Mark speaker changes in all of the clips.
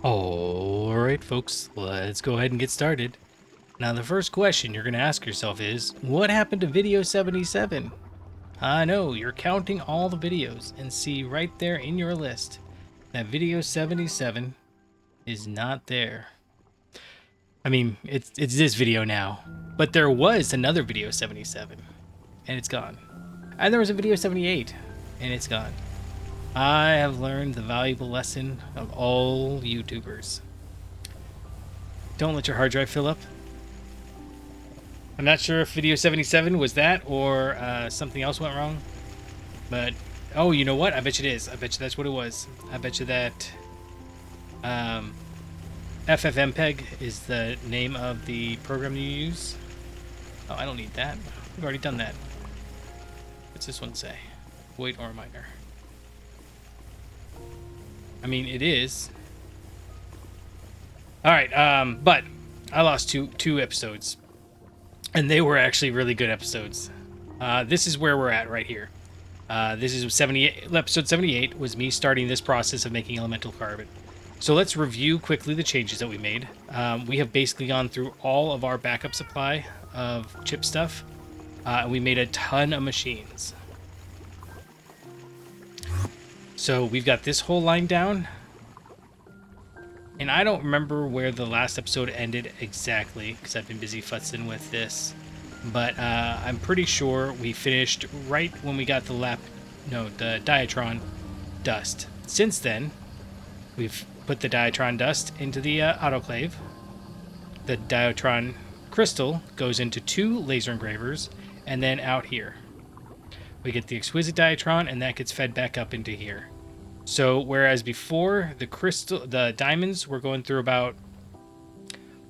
Speaker 1: Alright folks, let's go ahead and get started. Now the first question you're going to ask yourself is, what happened to video 77? I know, you're counting all the videos and see right there in your list that video 77 is not there. I mean, it's this video now, but there was another video 77 and it's gone. And there was a video 78 and it's gone. I have learned the valuable lesson of all YouTubers. Don't let your hard drive fill up. I'm not sure if video 77 was that or something else went wrong. But, oh, you know what? I bet you it is. I bet you that's what it was. I bet you that FFmpeg is the name of the program you use. Oh, I don't need that. We've already done that. What's this one say? Void or minor. I mean, it is. All right, but I lost two episodes, and they were actually really good episodes. This is where we're at right here. This is episode 78 was me starting this process of making elemental carbon. So let's review quickly the changes that we made. We have basically gone through all of our backup supply of chip stuff. And we made a ton of machines. So we've got this whole line down. And I don't remember where the last episode ended exactly, because I've been busy futzing with this. But I'm pretty sure we finished right when we got the Diatron dust. Since then, we've put the Diatron dust into the autoclave. The Diatron crystal goes into 2 laser engravers, and then out here. We get the exquisite Diatron, and that gets fed back up into here. So whereas before the diamonds were going through about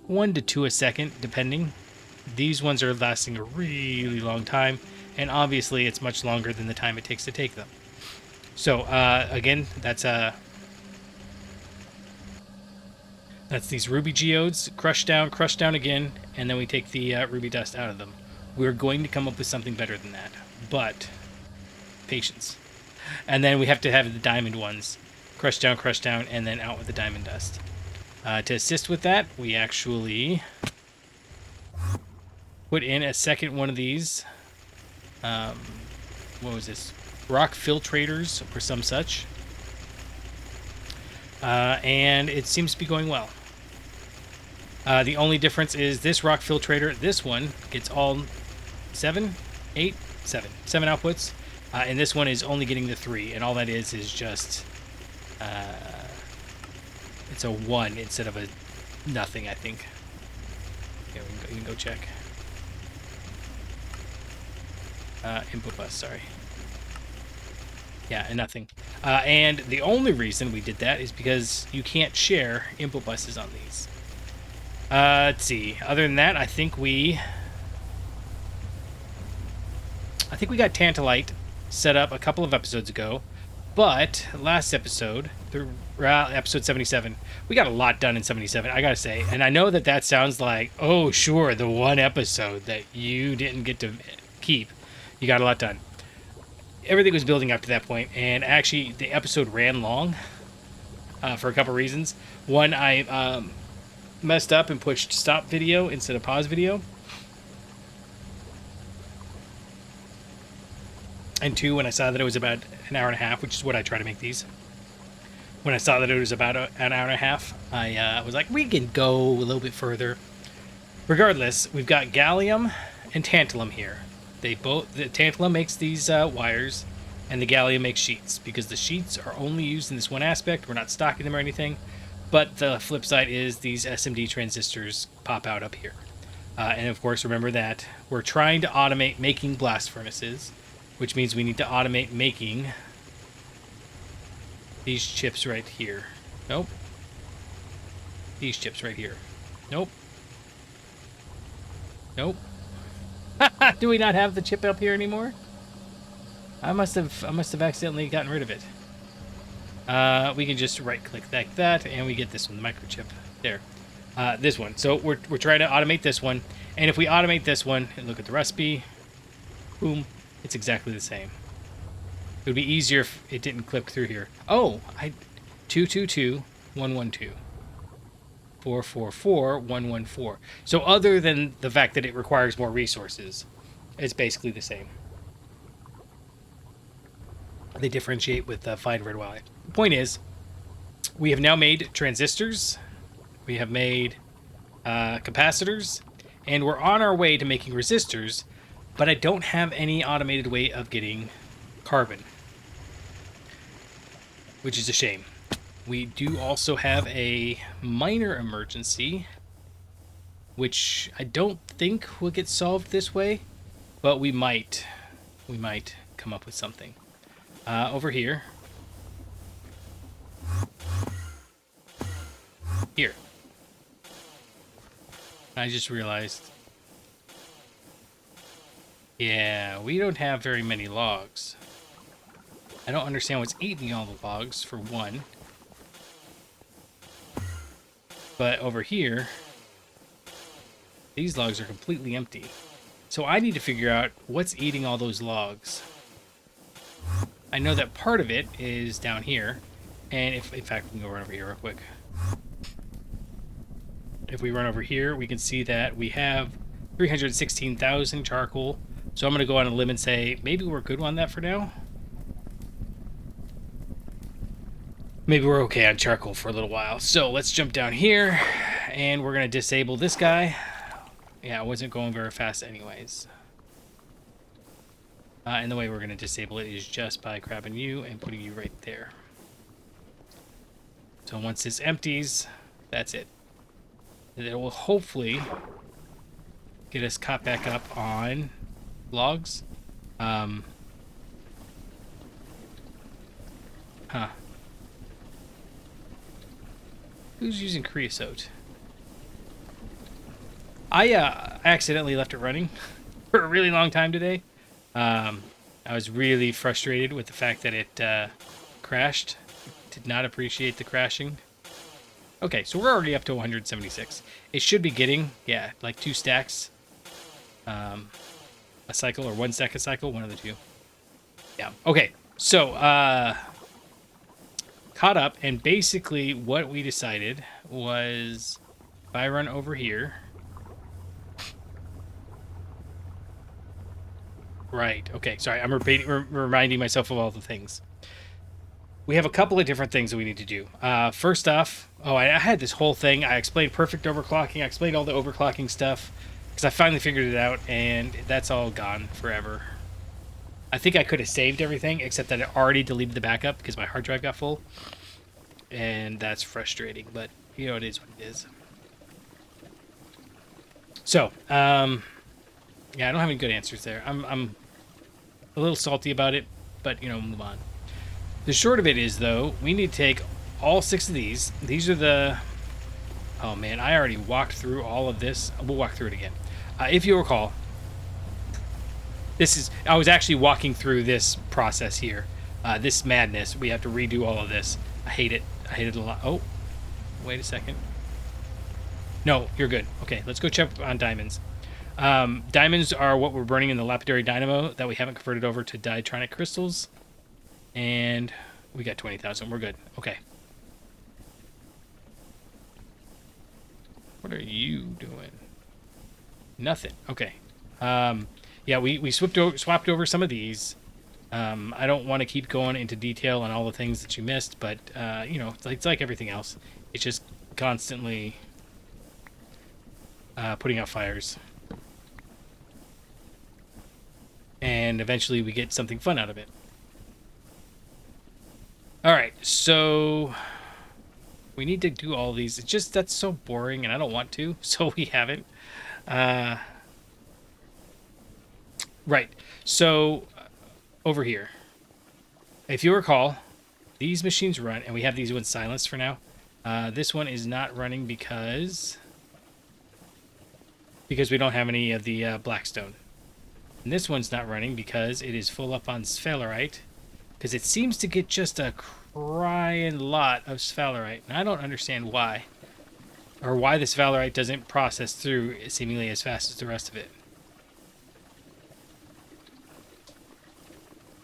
Speaker 1: 1 to 2 a second, depending. These ones are lasting a really long time, and obviously it's much longer than the time it takes to take them. So again, that's these ruby geodes, crush down again, and then we take the ruby dust out of them. We're going to come up with something better than that, but patience. And then we have to have the diamond ones, crush down, and then out with the diamond dust. To assist with that, we actually put in a second one of these. What was this? Rock filtrators or some such. And it seems to be going well. The only difference is this rock filtrator, this one gets all 7 outputs. And this one is only getting the 3, and all that is just it's a 1 instead of a nothing, I think. Yeah, we can go check. Input bus, sorry. Yeah, and nothing. And the only reason we did that is because you can't share input buses on these. Let's see. Other than that, I think we got Tantalite set up a couple of episodes ago, but last episode, episode 77, we got a lot done in 77, I gotta say. And I know that sounds like, oh sure, the one episode that you didn't get to keep, you got a lot done. Everything was building up to that point, and actually the episode ran long for a couple reasons. One, I messed up and pushed stop video instead of pause video. And 2, when I saw that it was about an hour and a half, which is what I try to make these. When I saw that it was about an hour and a half, I was like, we can go a little bit further. Regardless, we've got gallium and tantalum here. The tantalum makes these wires, and the gallium makes sheets, because the sheets are only used in this one aspect. We're not stocking them or anything. But the flip side is these SMD transistors pop out up here. And of course, remember that we're trying to automate making blast furnaces, which means we need to automate making these chips right here. Nope. These chips right here. Nope. Nope. Do we not have the chip up here anymore? I must have accidentally gotten rid of it. We can just right click like that, and we get this one, the microchip. There. This one. So we're trying to automate this one, and if we automate this one and look at the recipe, boom, it's exactly the same. It would be easier if it didn't clip through here. Oh, 222112. 444-114. So other than the fact that it requires more resources, it's basically the same. They differentiate with find red wire. The point is, we have now made transistors, we have made capacitors, and we're on our way to making resistors, but I don't have any automated way of getting carbon, which is a shame. We do also have a minor emergency, which I don't think will get solved this way, but we might come up with something. Over here. Here. I just realized. Yeah, we don't have very many logs. I don't understand what's eating all the logs, for one. But over here, these logs are completely empty. So I need to figure out what's eating all those logs. I know that part of it is down here. And if, in fact, we can go run over here real quick. If we run over here, we can see that we have 316,000 charcoal. So I'm going to go on a limb and say, maybe we're good on that for now. Maybe we're okay on charcoal for a little while. So let's jump down here, and we're going to disable this guy. Yeah, it wasn't going very fast anyways. And the way we're going to disable it is just by grabbing you and putting you right there. So once this empties, that's it. And it will hopefully get us caught back up on logs. Huh. Who's using creosote? I accidentally left it running for a really long time today. I was really frustrated with the fact that it crashed. Did not appreciate the crashing. Okay, so we're already up to 176. It should be getting, yeah, like 2 stacks a cycle, or 1 stack a cycle, one of the two. Yeah, okay, so caught up, and basically what we decided was if I run over here. Right, okay, sorry, I'm reminding myself of all the things. We have a couple of different things that we need to do. First off, I had this whole thing. I explained perfect overclocking. I explained all the overclocking stuff because I finally figured it out, and that's all gone forever. I think I could have saved everything, except that it already deleted the backup because my hard drive got full. And that's frustrating, but, you know, it is what it is. So, yeah, I don't have any good answers there. I'm a little salty about it, but, you know, move on. The short of it is, though, we need to take all 6 of these. These are the... Oh, man, I already walked through all of this. We'll walk through it again. If you recall, I was actually walking through this process here. This madness. We have to redo all of this. I hate it. I hate it a lot. Oh, wait a second. No, you're good. Okay, let's go check on diamonds. Diamonds are what we're burning in the lapidary dynamo that we haven't converted over to diatronic crystals. And we got 20,000. We're good. Okay. What are you doing? Nothing. Okay. Yeah, we swapped over some of these. I don't want to keep going into detail on all the things that you missed, but you know, it's like everything else. It's just constantly putting out fires. And eventually we get something fun out of it. Alright, so we need to do all these. It's just, that's so boring, and I don't want to, so we haven't. Right, so over here. If you recall, these machines run, and we have these ones silenced for now. This one is not running because we don't have any of the blackstone. And this one's not running because it is full up on sphalerite. Because it seems to get just a crying lot of sphalerite. And I don't understand why. Or why the sphalerite doesn't process through seemingly as fast as the rest of it.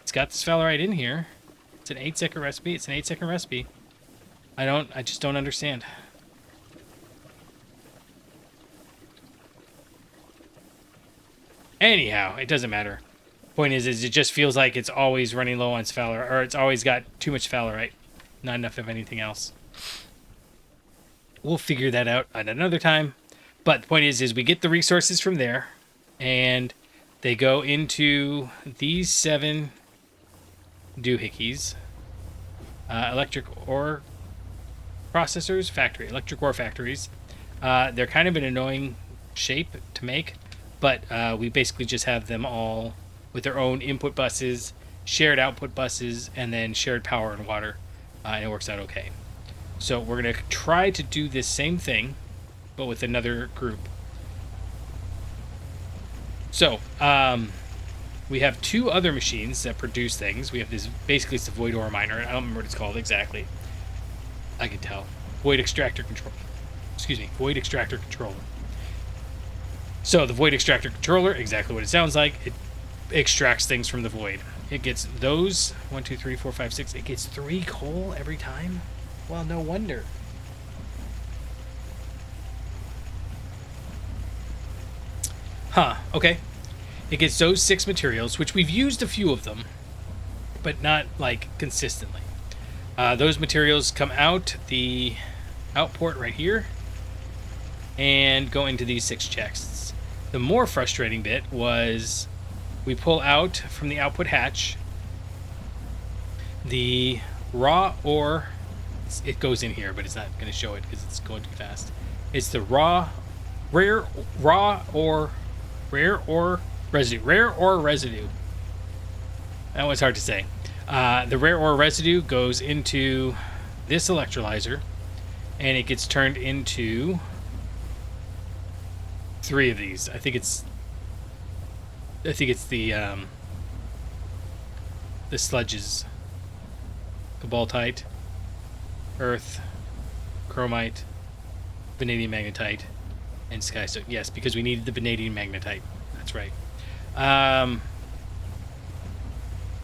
Speaker 1: It's got the sphalerite in here. It's an 8-second recipe. It's an 8-second recipe. I just don't understand. Anyhow, it doesn't matter. Point is it just feels like it's always running low on sphaler, or it's always got too much sphalerite, not enough of anything else. We'll figure that out at another time. But the point is we get the resources from there, and they go into these 7 doohickeys. Electric ore processors, electric ore factories. They're kind of an annoying shape to make, but we basically just have them all with their own input buses, shared output buses, and then shared power and water, and it works out okay. So we're going to try to do this same thing, but with another group. So, we have 2 other machines that produce things. We have this, basically it's the void ore miner. I don't remember what it's called exactly. I can tell. Void extractor controller. Excuse me, void extractor controller. So the void extractor controller, exactly what it sounds like. It extracts things from the void. It gets those 1, 2, 3, 4, 5, 6. It gets 3 coal every time. Well, no wonder. Huh, okay. It gets those 6 materials, which we've used a few of them, but not, like, consistently. Those materials come out the outport right here and go into these 6 chests. The more frustrating bit was we pull out from the output hatch the raw ore. It goes in here, but it's not going to show it because it's going too fast. It's the rare ore residue. That was hard to say. The rare ore residue goes into this electrolyzer, and it gets turned into 3 of these. I think it's the sludges: cobaltite, earth, chromite, vanadium magnetite, and skystone. Yes, because we needed the vanadium magnetite. That's right.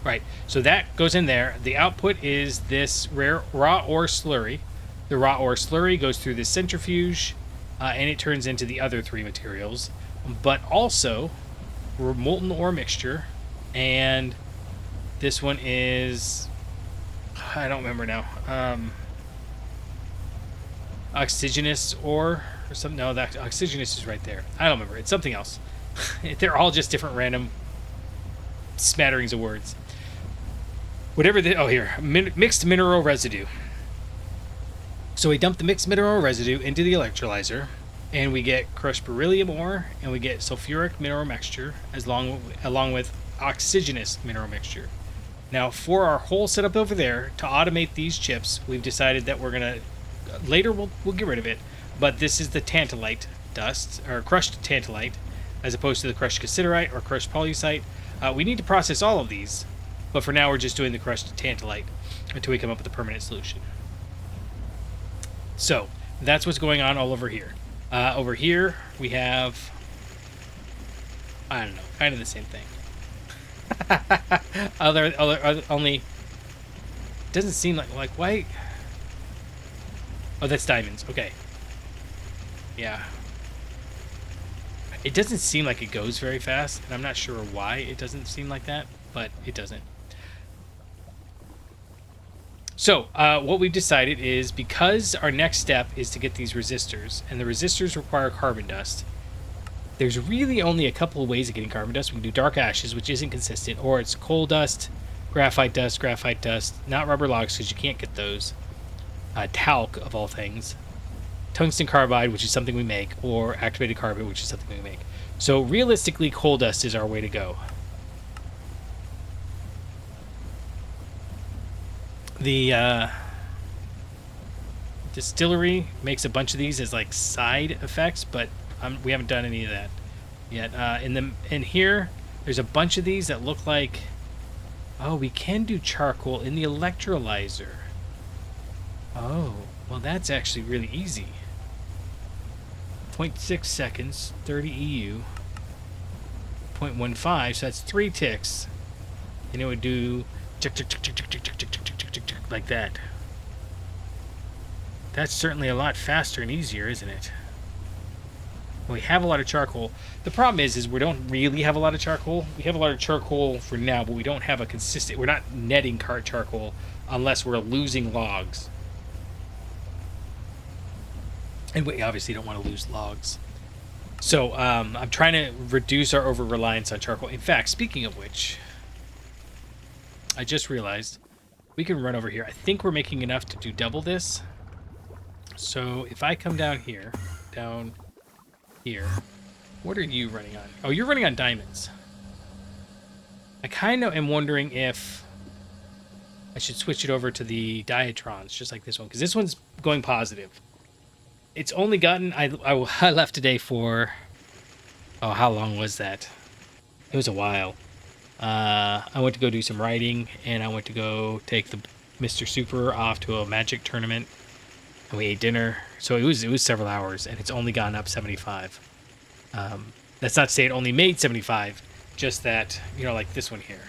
Speaker 1: Right. So that goes in there. The output is this raw ore slurry. The raw ore slurry goes through this centrifuge, and it turns into the other 3 materials, but also molten ore mixture, and this one is, I don't remember now. Oxygenous ore or something. No, that oxygenous is right there. I don't remember. It's something else. They're all just different random smatterings of words. Whatever here, mixed mineral residue. So we dump the mixed mineral residue into the electrolyzer, and we get crushed beryllium ore, and we get sulfuric mineral mixture along with oxygenous mineral mixture. Now, for our whole setup over there, to automate these chips, we've decided that we're gonna later we'll get rid of it, but this is the tantalite dust, or crushed tantalite, as opposed to the crushed cassiterite or crushed pollucite. We need to process all of these, but for now we're just doing the crushed tantalite until we come up with a permanent solution. So that's what's going on all over here. Over here we have, I don't know, kind of the same thing. Only doesn't seem like why. Oh, that's diamonds. Okay. Yeah. It doesn't seem like it goes very fast, and I'm not sure why it doesn't seem like that, but it doesn't. So, what we've decided is, because our next step is to get these resistors, and the resistors require carbon dust, there's really only a couple of ways of getting carbon dust. We can do dark ashes, which isn't consistent, or it's coal dust, graphite dust, not rubber logs, because you can't get those, talc, of all things, tungsten carbide, which is something we make, or activated carbon, which is something we make. So realistically, coal dust is our way to go. The distillery makes a bunch of these as like side effects, but we haven't done any of that yet. In here, there's a bunch of these that look like, oh, we can do charcoal in the electrolyzer. Oh, well, that's actually really easy. 0.6 seconds, 30 EU, 0.15, so that's 3 ticks, and it would do tick, tick, tick, tick, tick, tick, tick, tick, tick, tick, tick, tick, like that. That's certainly a lot faster and easier, isn't it? We have a lot of charcoal. The problem is we don't really have a lot of charcoal. We have a lot of charcoal for now, but we don't have a consistent... We're not netting charcoal unless we're losing logs. And we obviously don't want to lose logs. So I'm trying to reduce our over-reliance on charcoal. In fact, speaking of which, I just realized we can run over here. I think we're making enough to do double this. So if I come down here, what are you running on? Oh, you're running on diamonds. I kind of am wondering if I should switch it over to the diatrons, just like this one, because this one's going positive. It's only gotten... I left today for... Oh, how long was that? It was a while. I went to go do some writing, and I went to go take the Mr. Super off to a magic tournament, and we ate dinner. So it was several hours, and it's only gone up 75. That's not to say it only made 75, just that, you know, like this one here.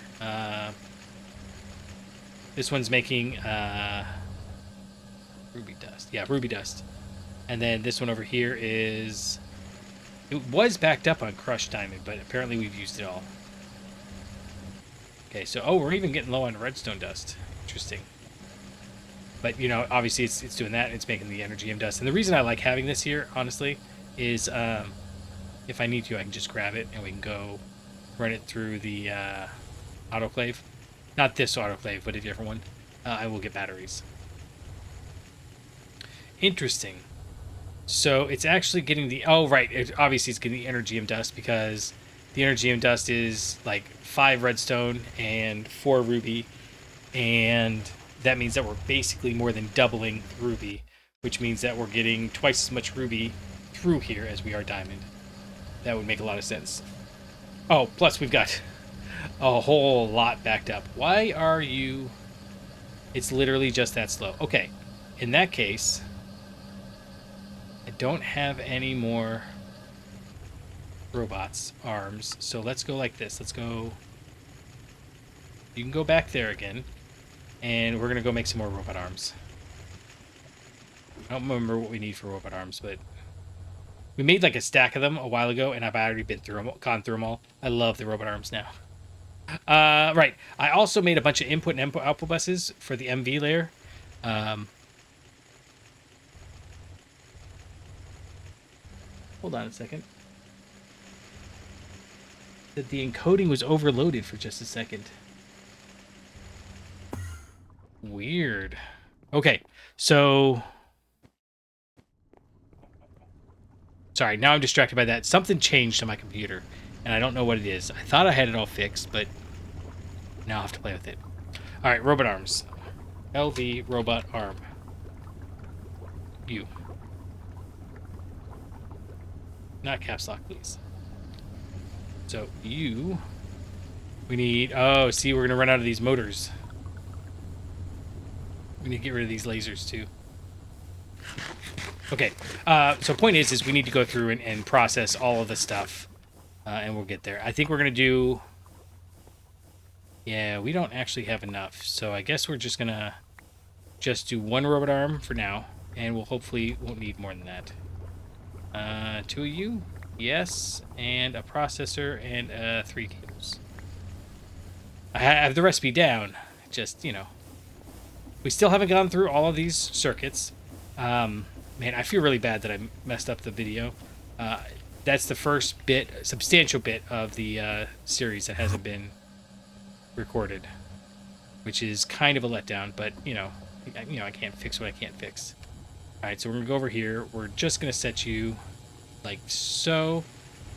Speaker 1: This one's making ruby dust. Yeah, ruby dust. And then this one over here is... It was backed up on crushed diamond, but apparently we've used it all. Okay, so... Oh, we're even getting low on redstone dust. Interesting. But, you know, obviously it's doing that. It's making the energy dust. And the reason I like having this here, honestly, is if I need to, I can just grab it and we can go run it through the autoclave. Not this autoclave, but a different one. I will get batteries. Interesting. So it's actually getting the... Oh, right. Obviously, it's getting the energy dust because the energy dust is like 5 redstone and 4 ruby. And that means that we're basically more than doubling ruby, which means that we're getting twice as much ruby through here as we are diamond. That would make a lot of sense. Oh, plus we've got a whole lot backed up. Why are you... It's literally just that slow. Okay. In that case... I don't have any more robots arms, so let's go like this. Let's go... You can go back there again, and we're going to go make some more robot arms. I don't remember what we need for robot arms, but we made like a stack of them a while ago, and I've already gone through them all. I love the robot arms now. Right. I also made a bunch of input and output buses for the MV layer. Hold on a second. That the encoding was overloaded for just a second. Weird. Okay, so... Sorry, now I'm distracted by that. Something changed on my computer, and I don't know what it is. I thought I had it all fixed, but now I have to play with it. Alright, robot arms. LV robot arm. You. Not caps lock, please. So, you... We need... Oh, see, we're going to run out of these motors. We need to get rid of these lasers, too. Okay, so point is we need to go through and process all of the stuff, and we'll get there. I think we're going to do... Yeah, we don't actually have enough, so I guess we're just going to just do 1 robot arm for now, and we'll hopefully won't need more than that. 2 of you? Yes, and a processor and 3 cables. I have the recipe down, just, you know. We still haven't gone through all of these circuits. Man, I feel really bad that I messed up the video. That's the first substantial bit of the series that hasn't been recorded, which is kind of a letdown, but, you know, I can't fix what I can't fix. All right, so we're going to go over here. We're just going to set you like so.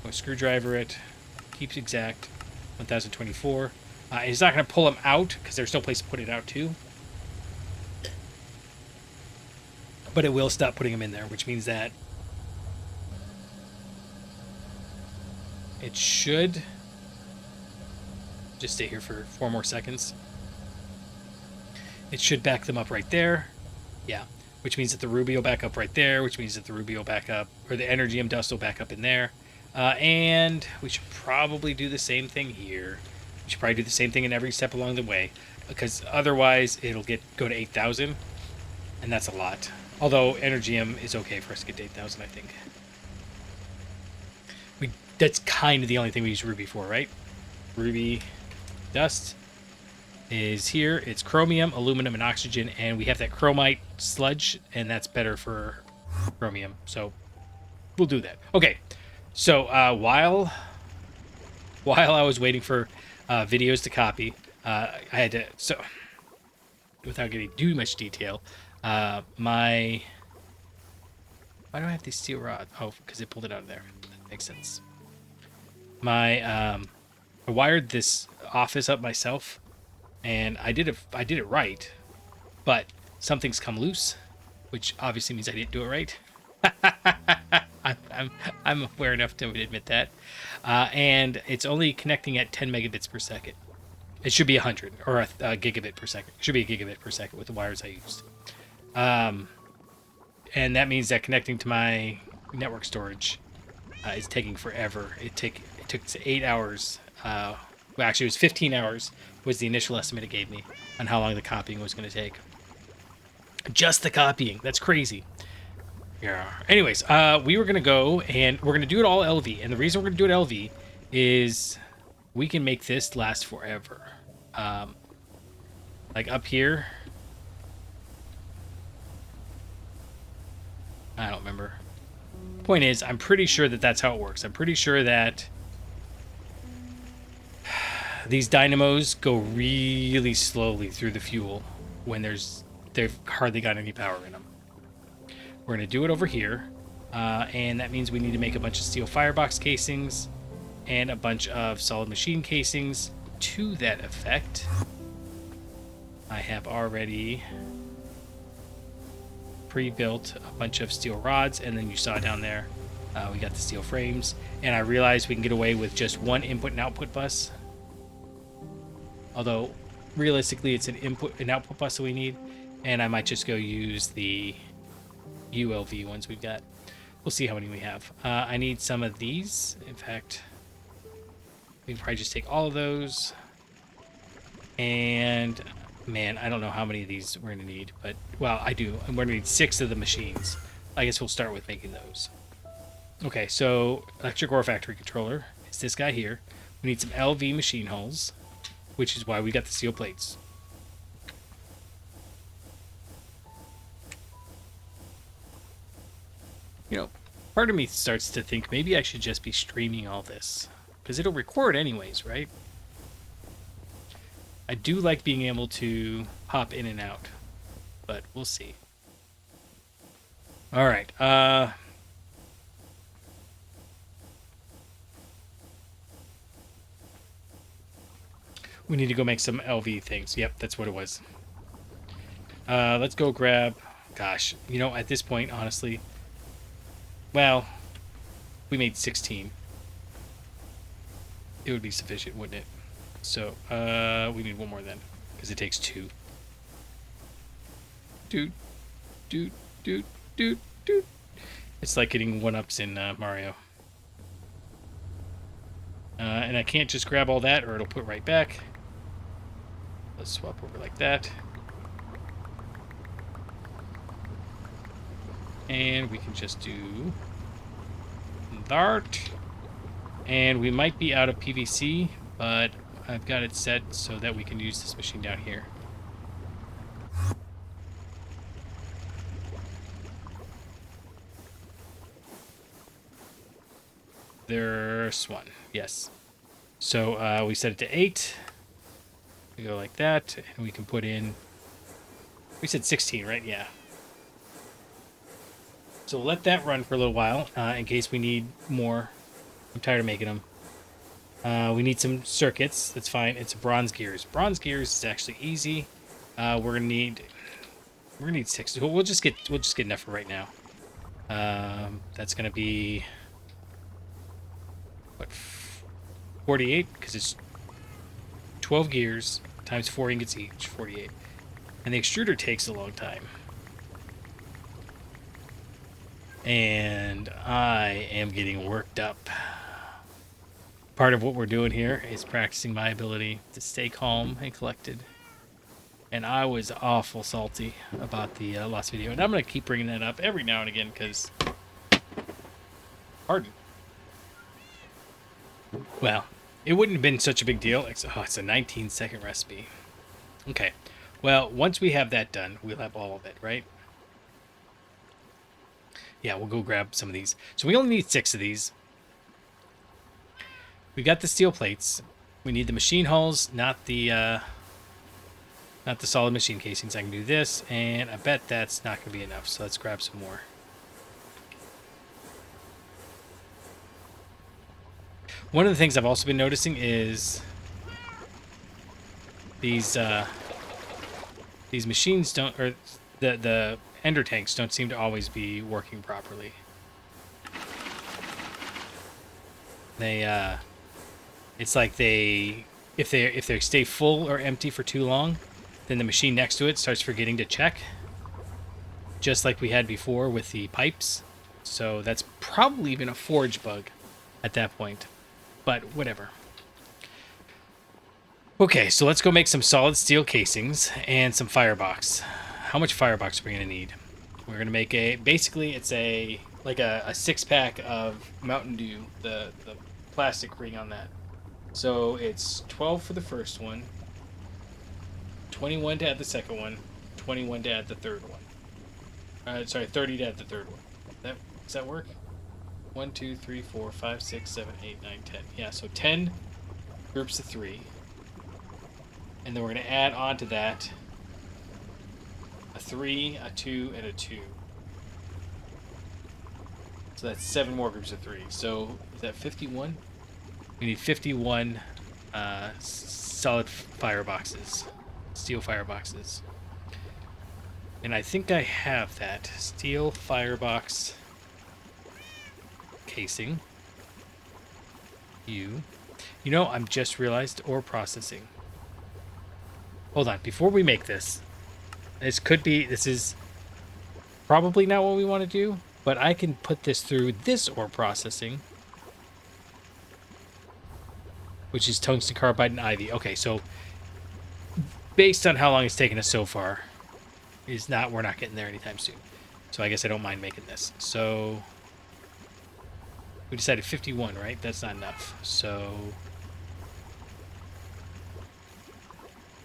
Speaker 1: We'll screwdriver it. Keeps exact. 1024. It's not going to pull them out because there's no place to put it out to. But it will stop putting them in there, which means that it should just stay here for 4 more seconds. It should back them up right there. Yeah. Which means that the ruby will back up right there, which means that the ruby will back up, or the energy dust will back up in there. And we should probably do the same thing here. We should probably do the same thing in every step along the way, because otherwise it'll go to 8,000, and that's a lot. Although Energium is okay for us to get to 8,000, I think. that's kind of the only thing we use ruby for, right? Ruby dust is here. It's chromium, aluminum, and oxygen, and we have that chromite sludge, and that's better for chromium. So we'll do that. Okay. So while I was waiting for videos to copy, I had to, so without getting too much detail, why do I have these steel rods? Oh, because it pulled it out of there. That makes sense. I wired this office up myself, and I did it right, but something's come loose, which obviously means I didn't do it right. I'm aware enough to admit that, and it's only connecting at 10 megabits per second. It should be 100 or a gigabit per second. It should be a gigabit per second with the wires I used. And that means that connecting to my network storage is taking forever. It took 8 hours. Well, actually, it was 15 hours was the initial estimate it gave me on how long the copying was going to take. Just the copying. That's crazy. Yeah. Anyways, we were going to go and we're going to do it all LV. And the reason we're going to do it LV is we can make this last forever. Like up here. I don't remember. Point is, I'm pretty sure that that's how it works. I'm pretty sure that these dynamos go really slowly through the fuel when they've hardly got any power in them. We're going to do it over here, and that means we need to make a bunch of steel firebox casings and a bunch of solid machine casings to that effect. I have already pre-built a bunch of steel rods, and then you saw down there we got the steel frames, and I realized we can get away with just one input and output bus, although realistically it's an input and output bus that we need, and I might just go use the ULV ones we've got. We'll see how many we have. I need some of these. In fact, we can probably just take all of those, and man, I don't know how many of these we're going to need, but, well, I do. And we're going to need 6 of the machines. I guess we'll start with making those. Okay, so electric ore factory controller is this guy here. We need some LV machine hulls, which is why we got the steel plates. You know, part of me starts to think maybe I should just be streaming all this, because it'll record anyways, right? I do like being able to hop in and out, but we'll see. All right. We need to go make some LV things. Yep, that's what it was. Let's go grab... Gosh, you know, at this point, honestly... Well, we made 16. It would be sufficient, wouldn't it? So, we need one more then, because it takes 2. Doot, doot, doot, doot, doot. It's like getting 1-ups in Mario. And I can't just grab all that, or it'll put right back. Let's swap over like that. And we can just do that. And we might be out of PVC, but I've got it set so that we can use this machine down here. There's one. Yes. So we set it to 8. We go like that, and we can put in... We said 16, right? Yeah. So we'll let that run for a little while in case we need more. I'm tired of making them. We need some circuits. That's fine. It's bronze gears. Bronze gears is actually easy. We're gonna need 6. We'll just get enough for right now. That's gonna be what, 48, because it's 12 gears times 4 ingots each, 48. And the extruder takes a long time. And I am getting worked up. Part of what we're doing here is practicing my ability to stay calm and collected. And I was awful salty about the last video. And I'm going to keep bringing that up every now and again because... Pardon. Well, it wouldn't have been such a big deal. It's a 19-second recipe. Okay. Well, once we have that done, we'll have all of it, right? Yeah, we'll go grab some of these. So we only need 6 of these. We got the steel plates. We need the machine hulls, not the solid machine casings. I can do this, and I bet that's not going to be enough. So let's grab some more. One of the things I've also been noticing is these machines don't, or the ender tanks don't seem to always be working properly. They it's like if they stay full or empty for too long, then the machine next to it starts forgetting to check, just like we had before with the pipes. So that's probably even a forge bug at that point, but whatever. Okay, so let's go make some solid steel casings and some firebox. How much firebox are we gonna need? We're gonna make basically it's like a 6-pack of Mountain Dew, the plastic ring on that. So it's 12 for the first one, 21 to add the second one, 21 to add the third one. Sorry, 30 to add the third one. Does that work? 1, 2, 3, 4, 5, 6, 7, 8, 9, 10. Yeah, so 10 groups of 3. And then we're going to add on to that a 3, a 2, and a 2. So that's 7 more groups of 3. So is that 51? We need 51 solid fireboxes, steel fireboxes. And I think I have that. Steel firebox casing. You know, I'm just realized ore processing. Hold on, before we make this is probably not what we want to do, but I can put this through this ore processing, which is tungsten carbide and ivy. Okay, so based on how long it's taken us so far, we're not getting there anytime soon. So I guess I don't mind making this. So we decided 51, right? That's not enough. So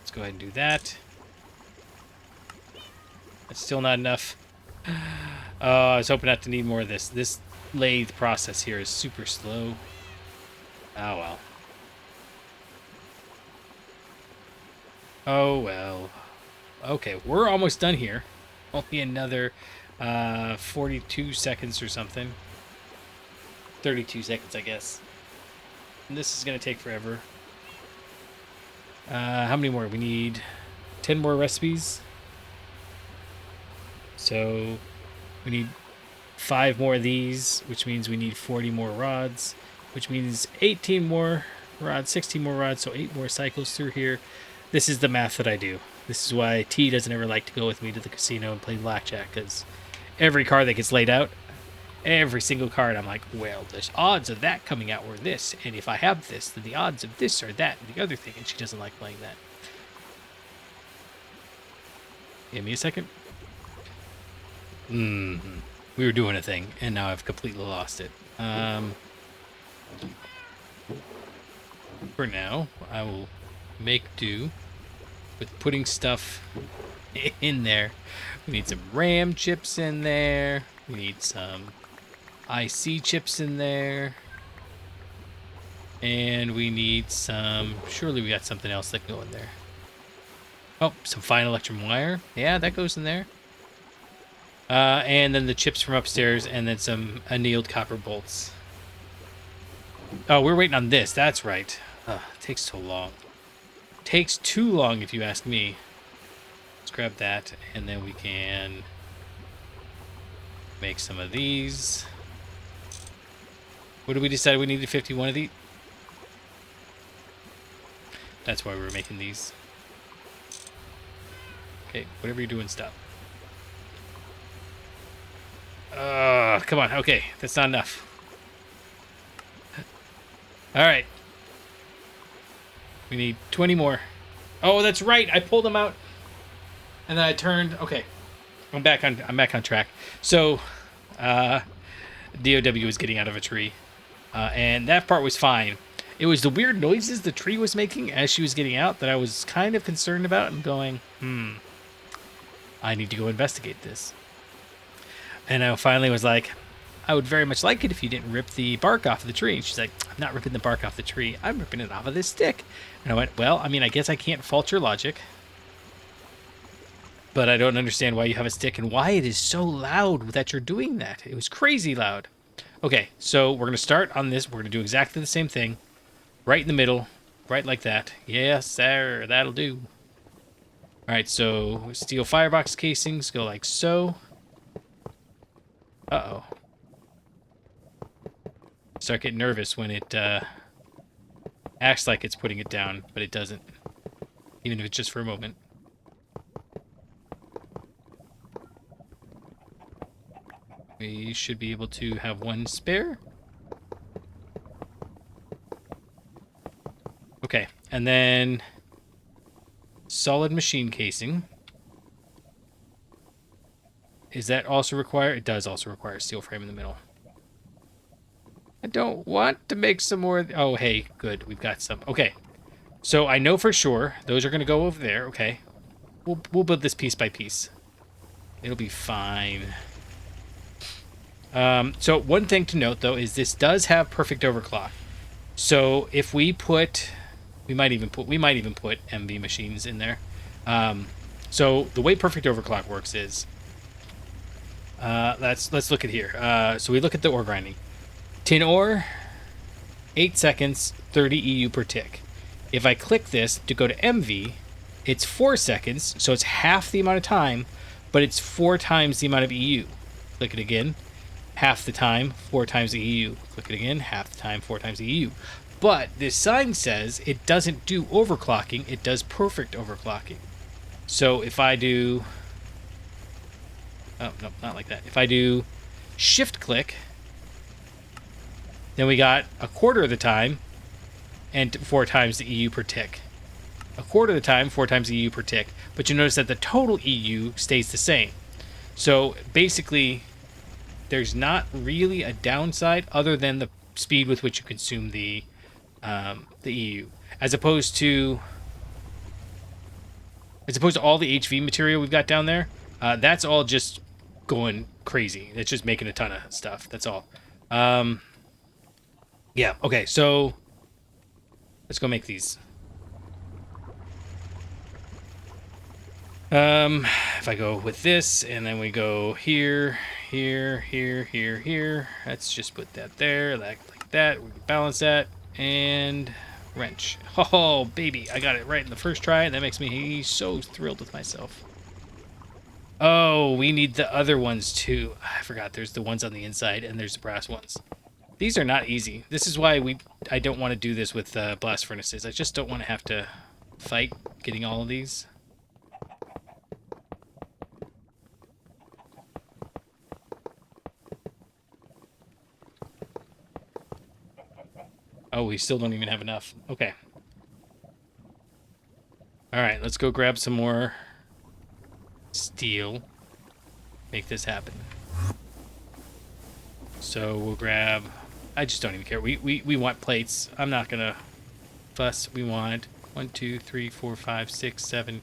Speaker 1: let's go ahead and do that. That's still not enough. I was hoping not to need more of this. This lathe process here is super slow. Oh well. Oh well. Okay, we're almost done here. Only another 42 seconds or something. 32 seconds, I guess. And this is going to take forever. How many more? We need 10 more recipes. So we need 5 more of these, which means we need 40 more rods, which means 18 more rods, 16 more rods, so 8 more cycles through here. This is the math that I do. This is why T doesn't ever like to go with me to the casino and play blackjack, because every card that gets laid out, every single card, I'm like, well, the odds of that coming out were this, and if I have this, then the odds of this are that, and the other thing, and she doesn't like playing that. Give me a second. We were doing a thing, and now I've completely lost it. For now, I will make do with putting stuff in there. We need some RAM chips in there. We need some IC chips in there. And we need some... Surely we got something else that go in there. Oh, some fine electrum wire. Yeah, that goes in there. And then the chips from upstairs, and then some annealed copper bolts. Oh, we're waiting on this. That's right. It takes so long. Takes too long, if you ask me. Let's grab that, and then we can make some of these. What did we decide we needed? 51 of these? That's why we were making these. Okay, whatever you're doing, stop. Come on. Okay, that's not enough. All right. We need 20 more. Oh, that's right. I pulled them out, and then I turned. Okay, I'm back on track. So, DOW was getting out of a tree, and that part was fine. It was the weird noises the tree was making as she was getting out that I was kind of concerned about and going, I need to go investigate this. And I finally was like, I would very much like it if you didn't rip the bark off of the tree. And she's like, I'm not ripping the bark off the tree. I'm ripping it off of this stick. And I went, well, I mean, I guess I can't fault your logic. But I don't understand why you have a stick and why it is so loud that you're doing that. It was crazy loud. Okay, so we're going to start on this. We're going to do exactly the same thing. Right in the middle. Right like that. Yes, sir. That'll do. All right, so steel firebox casings go like so. Uh-oh. Start getting nervous when it acts like it's putting it down, but it doesn't. Even if it's just for a moment. We should be able to have one spare. Okay, and then solid machine casing. Is that also required? It does also require a steel frame in the middle. I don't want to make some more. Oh, hey, good. We've got some. Okay, so I know for sure those are going to go over there. Okay, we'll build this piece by piece. It'll be fine. So one thing to note, though, is this does have perfect overclock. So if we put, we might even put MV machines in there. So the way perfect overclock works is, let's look at here. So we look at the ore grinding. Tin ore, 8 seconds, 30 EU per tick. If I click this to go to MV, it's 4 seconds, so it's half the amount of time, but it's 4 times the amount of EU. Click it again. Half the time, 4 times the EU. Click it again, half the time, 4 times the EU. But this sign says it doesn't do overclocking, it does perfect overclocking. So if I do... Oh, no, not like that. If I do shift click, then we got a quarter of the time and 4 times the EU per tick. A quarter of the time, 4 times the EU per tick. But you notice that the total EU stays the same. So basically, there's not really a downside other than the speed with which you consume the EU, as opposed to all the HV material we've got down there. That's all just going crazy. It's just making a ton of stuff. That's all. Yeah. Okay. So let's go make these. If I go with this, and then we go here, here, here, here, here. Let's just put that there, like that. We can balance that, and wrench. Oh, baby, I got it right in the first try, and that makes me so thrilled with myself. Oh, we need the other ones too. I forgot there's the ones on the inside, and there's the brass ones. These are not easy. This is why I don't want to do this with blast furnaces. I just don't want to have to fight getting all of these. Oh, we still don't even have enough. Okay. Alright, let's go grab some more steel. Make this happen. So we'll grab... I just don't even care. We want plates. I'm not gonna fuss. We want 1, 2, 3, 4, 5, 6, 7.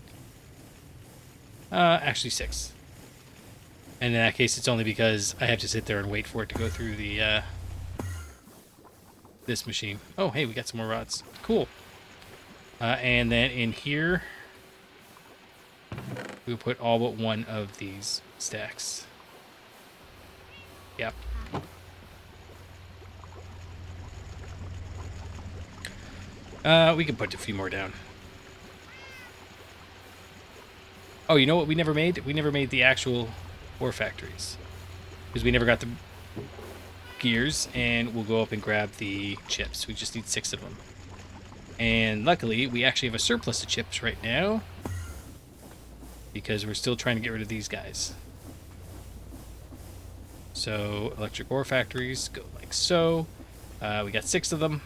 Speaker 1: Actually 6. And in that case, it's only because I have to sit there and wait for it to go through the... this machine. Oh, hey, we got some more rods. Cool. And then in here, we'll put all but one of these stacks. Yep. We can put a few more down. Oh, you know what we never made? We never made the actual ore factories. Because we never got the gears, and we'll go up and grab the chips. We just need 6 of them. And luckily, we actually have a surplus of chips right now, because we're still trying to get rid of these guys. So, electric ore factories go like so. We got 6 of them.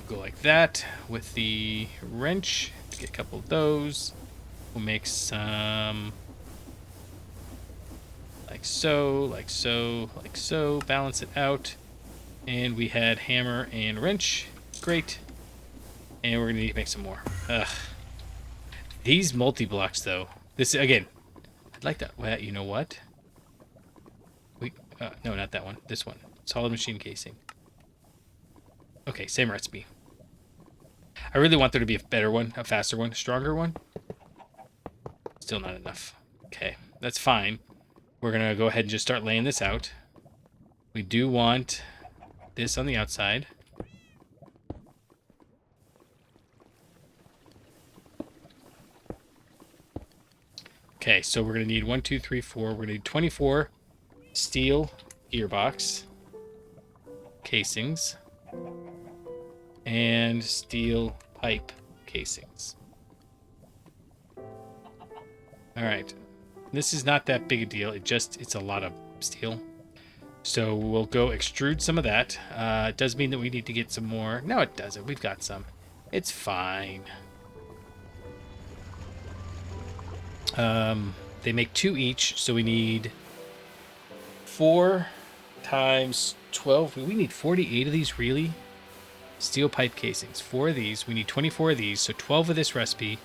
Speaker 1: Go like that with the wrench. Get a couple of those. We'll make some like so, like so, like so. Balance it out. And we had hammer and wrench. Great. And we're gonna need to make some more. Ugh. These multi-blocks, though. This, again, I'd like that. Well, you know what? No, not that one. This one. Solid machine casing. Okay, same recipe. I really want there to be a better one, a faster one, a stronger one. Still not enough. Okay, that's fine. We're going to go ahead and just start laying this out. We do want this on the outside. Okay, so we're going to need 1, 2, 3, 4. We're going to need 24 steel gearbox casings and steel pipe casings. All right. This is not that big a deal. It's a lot of steel. So we'll go extrude some of that. It does mean that we need to get some more. No, it doesn't. We've got some. It's fine. They make 2 each, so we need 4 times 12. We need 48 of these, really? Steel pipe casings. 4 of these. We need 24 of these, so 12 of this recipe.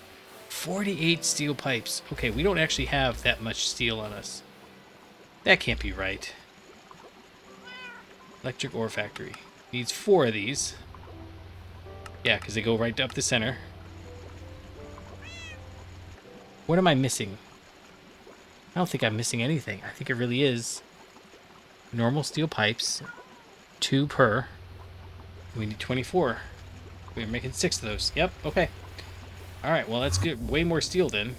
Speaker 1: 48 steel pipes. Okay, we don't actually have that much steel on us. That can't be right. Electric ore factory. Needs 4 of these. Yeah, because they go right up the center. What am I missing? I don't think I'm missing anything. I think it really is normal steel pipes. 2 per. We need 24. We're making 6 of those. Yep, okay. Alright, well, that's good. Way more steel then.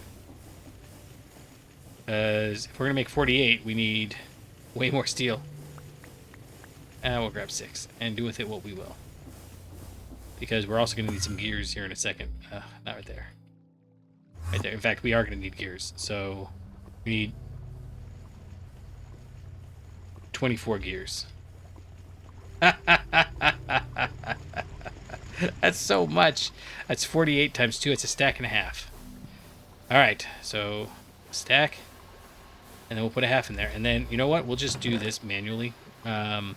Speaker 1: If we're going to make 48, we need way more steel. And we'll grab 6 and do with it what we will. Because we're also going to need some gears here in a second. Not right there. Right there. In fact, we are going to need gears. So we need 24 gears. That's so much. That's 48 times 2. It's a stack and a half. All right. So stack. And then we'll put a half in there. And then, you know what? We'll just do this manually. What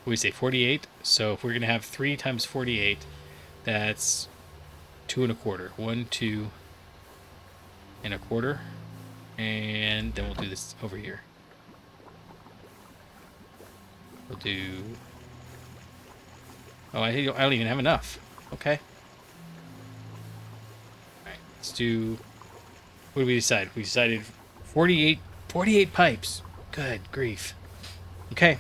Speaker 1: do we say? 48. So if we're going to have 3 times 48, that's 2 1/4. 1, 2 1/4. And then we'll do this over here. We'll do... Oh, I don't even have enough. Okay. Alright, let's do... What did we decide? We decided 48 pipes. Good grief. Okay.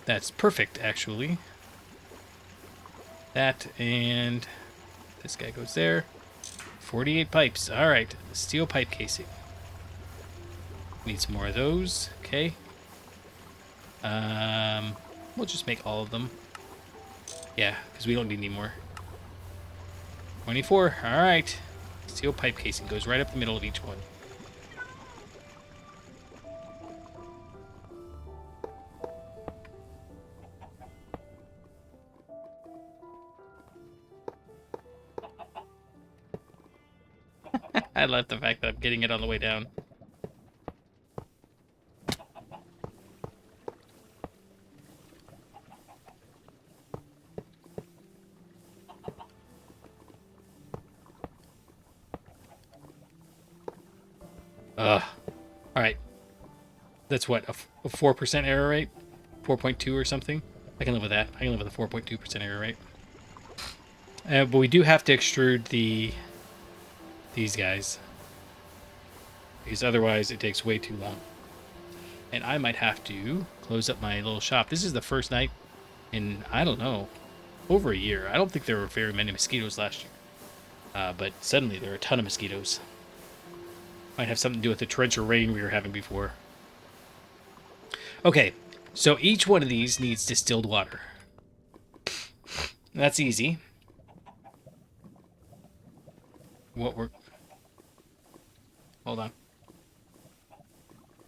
Speaker 1: That's perfect, actually. That and this guy goes there. 48 pipes. All right. Steel pipe casing. Need some more of those. Okay. We'll just make all of them. Yeah, because we don't need any more. 24. All right. Steel pipe casing goes right up the middle of each one. I love the fact that I'm getting it on the way down. Alright. That's what, a 4% error rate? 4.2 or something? I can live with that. I can live with a 4.2% error rate. But we do have to extrude these guys. Because otherwise it takes way too long. And I might have to close up my little shop. This is the first night in, I don't know, over a year. I don't think there were very many mosquitoes last year. But suddenly there are a ton of mosquitoes. Might have something to do with the torrential rain we were having before. Okay, so each one of these needs distilled water. That's easy. Hold on.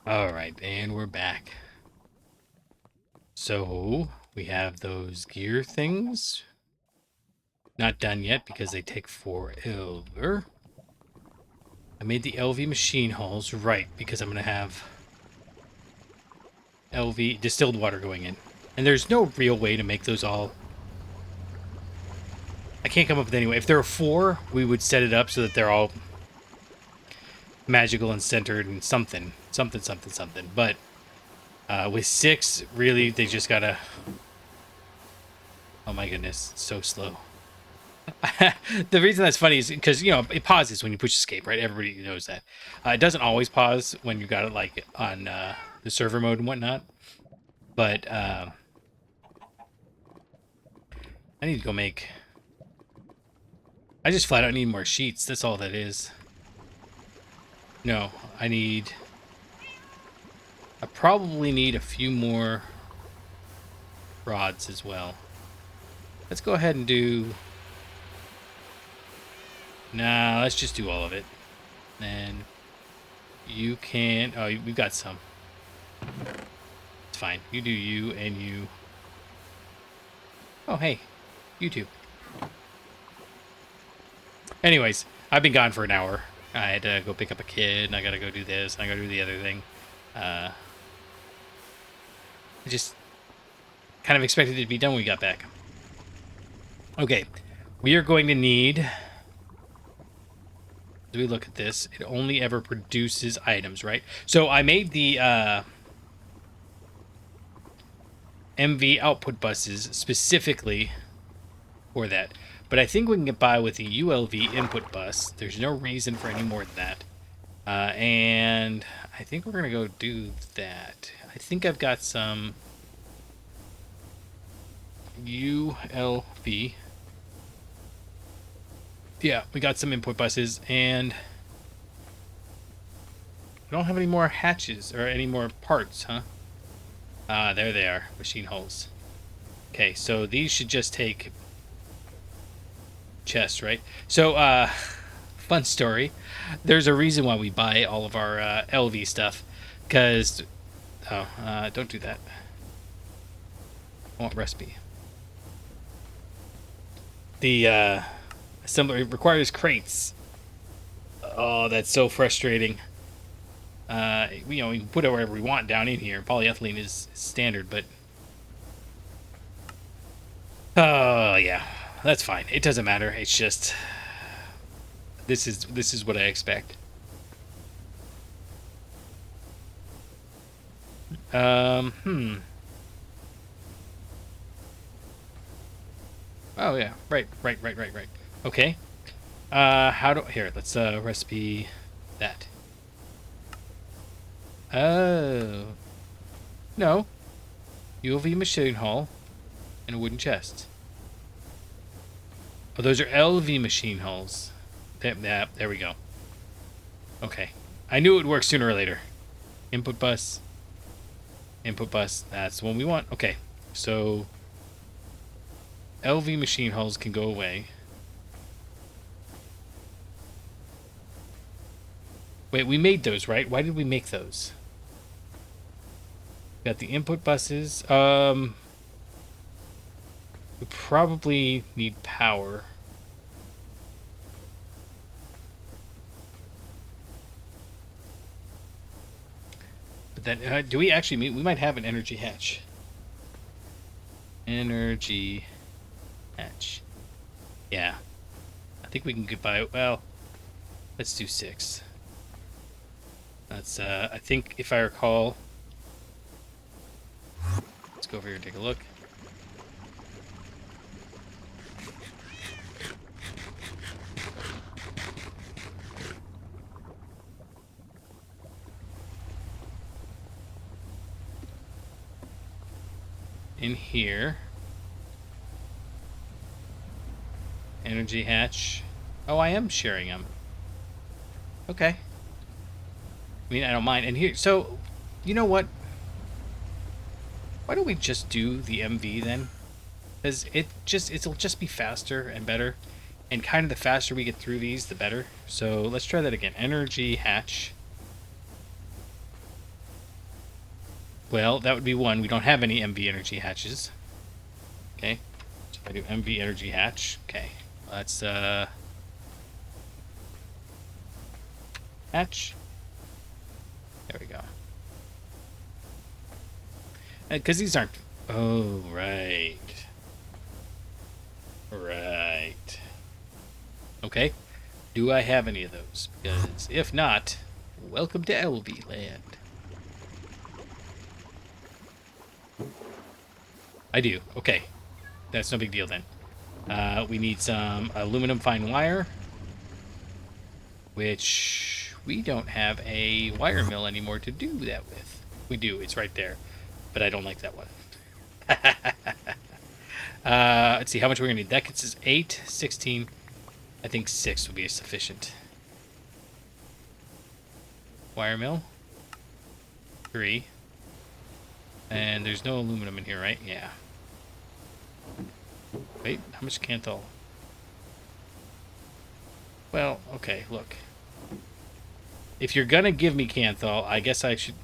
Speaker 1: Alright, and we're back. So, we have those gear things. Not done yet because they take forever. I made the LV machine hulls, right, because I'm going to have LV distilled water going in. And there's no real way to make those all... I can't come up with any way. If there are 4, we would set it up so that they're all magical and centered and something. But with 6, really, they just gotta... Oh my goodness, it's so slow. The reason that's funny is because, you know, it pauses when you push escape, right? Everybody knows that. It doesn't always pause when you got it, like, on the server mode and whatnot. But I need to go make... I just flat out need more sheets. That's all that is. No, I probably need a few more rods as well. Let's go ahead and do... Nah, let's just do all of it. And you can... Oh, we've got some. It's fine. You do you and you... Oh, hey. YouTube. Anyways, I've been gone for an hour. I had to go pick up a kid, and I gotta go do this, and I gotta do the other thing. I just kind of expected it to be done when we got back. Okay, we are going to need... As we look at this, it only ever produces items, right? So I made the MV output buses specifically for that. But I think we can get by with the ULV input bus. There's no reason for any more than that. And I think we're going to go do that. I think I've got some ULV. Yeah, we got some input buses, and we don't have any more hatches or any more parts, huh? Ah, there they are, machine hulls. Okay, so these should just take chests, right? So, fun story. There's a reason why we buy all of our LV stuff, because... Oh, don't do that. I want recipe. The assembly requires crates. Oh, that's so frustrating. You know, we can put it wherever we want down in here. Polyethylene is standard, but... Oh, yeah. That's fine. It doesn't matter. It's just... This is what I expect. Oh, yeah. Right. Okay. How do... Here, let's recipe that. Oh. No. ULV machine hull and a wooden chest. Oh, those are LV machine hulls. There we go. Okay. I knew it would work sooner or later. Input bus. Input bus. That's the one we want. Okay. So... LV machine hulls can go away. Wait, we made those, right? Why did we make those? Got the input buses. We probably need power. But then, do we actually... We might have an energy hatch. Energy hatch. Yeah. I think we can get by... Well, let's do 6. That's, I think, if I recall... Let's go over here and take a look. In here. Energy hatch. Oh, I am sharing them. Okay. I mean, I don't mind. And here, so, you know what? Why don't we just do the MV then? Because it'll just be faster and better. And kind of the faster we get through these, the better. So let's try that again. Energy hatch. Well, that would be 1. We don't have any MV energy hatches. Okay. So if I do MV energy hatch. Okay. Let's, hatch. There we go. Because these aren't... Oh, right. Right. Okay. Do I have any of those? Because if not, welcome to LV land. I do. Okay. That's no big deal then. We need some aluminum fine wire, which we don't have a wire mill anymore to do that with. We do. It's right there. But I don't like that one. Let's see how much we're going to need. That gets us 8, 16. I think 6 would be sufficient. Wire mill. 3. And there's no aluminum in here, right? Yeah. Wait, how much Canthol? Well, okay, look. If you're gonna give me Canthol, I guess I should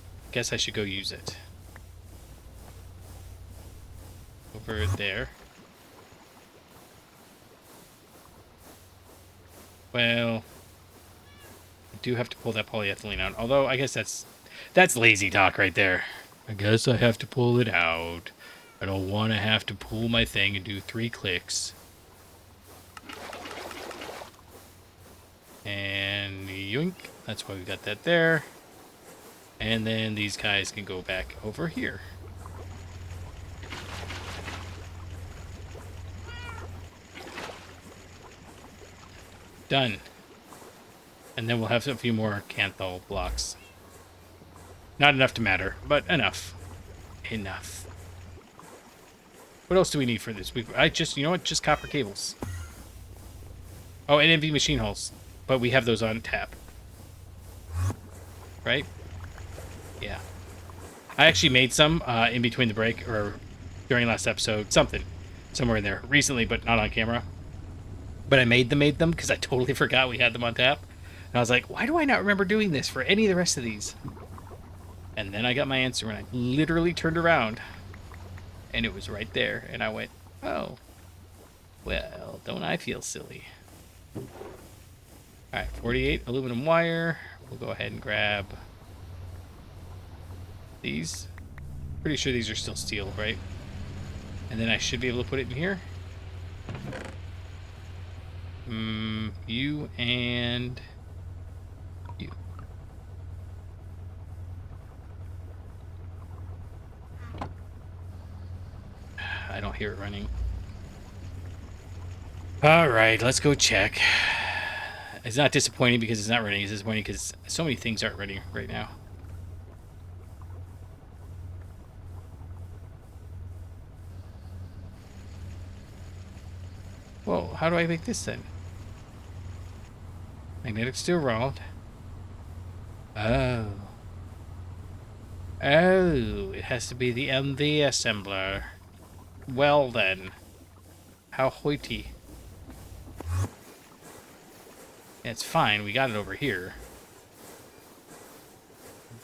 Speaker 1: go use it. Over there. Well, I do have to pull that polyethylene out. Although I guess that's lazy talk right there. I guess I have to pull it out. I don't want to have to pull my thing and do 3 clicks. And yoink. That's why we got that there. And then these guys can go back over here. Done. And then we'll have a few more Canthol blocks. Not enough to matter, but enough. Enough. What else do we need for this? You know what? Just copper cables. Oh, and MV machine hulls. But we have those on tap. Right? Yeah. I actually made some in between the break, or during last episode. Something. Somewhere in there. Recently, but not on camera. But I made them because I totally forgot we had them on tap. And I was like, why do I not remember doing this for any of the rest of these? And then I got my answer when I literally turned around. And it was right there. And I went, oh. Well, don't I feel silly. Alright, 48 aluminum wire. We'll go ahead and grab these. Pretty sure these are still steel, right? And then I should be able to put it in here. You and you. I don't hear it running. Alright, let's go check. It's not disappointing because it's not running. It's disappointing because so many things aren't running right now. Whoa, how do I make this then? Magnetic steel rod. Oh. Oh, it has to be the MV assembler. Well then. How hoity. It's fine, we got it over here.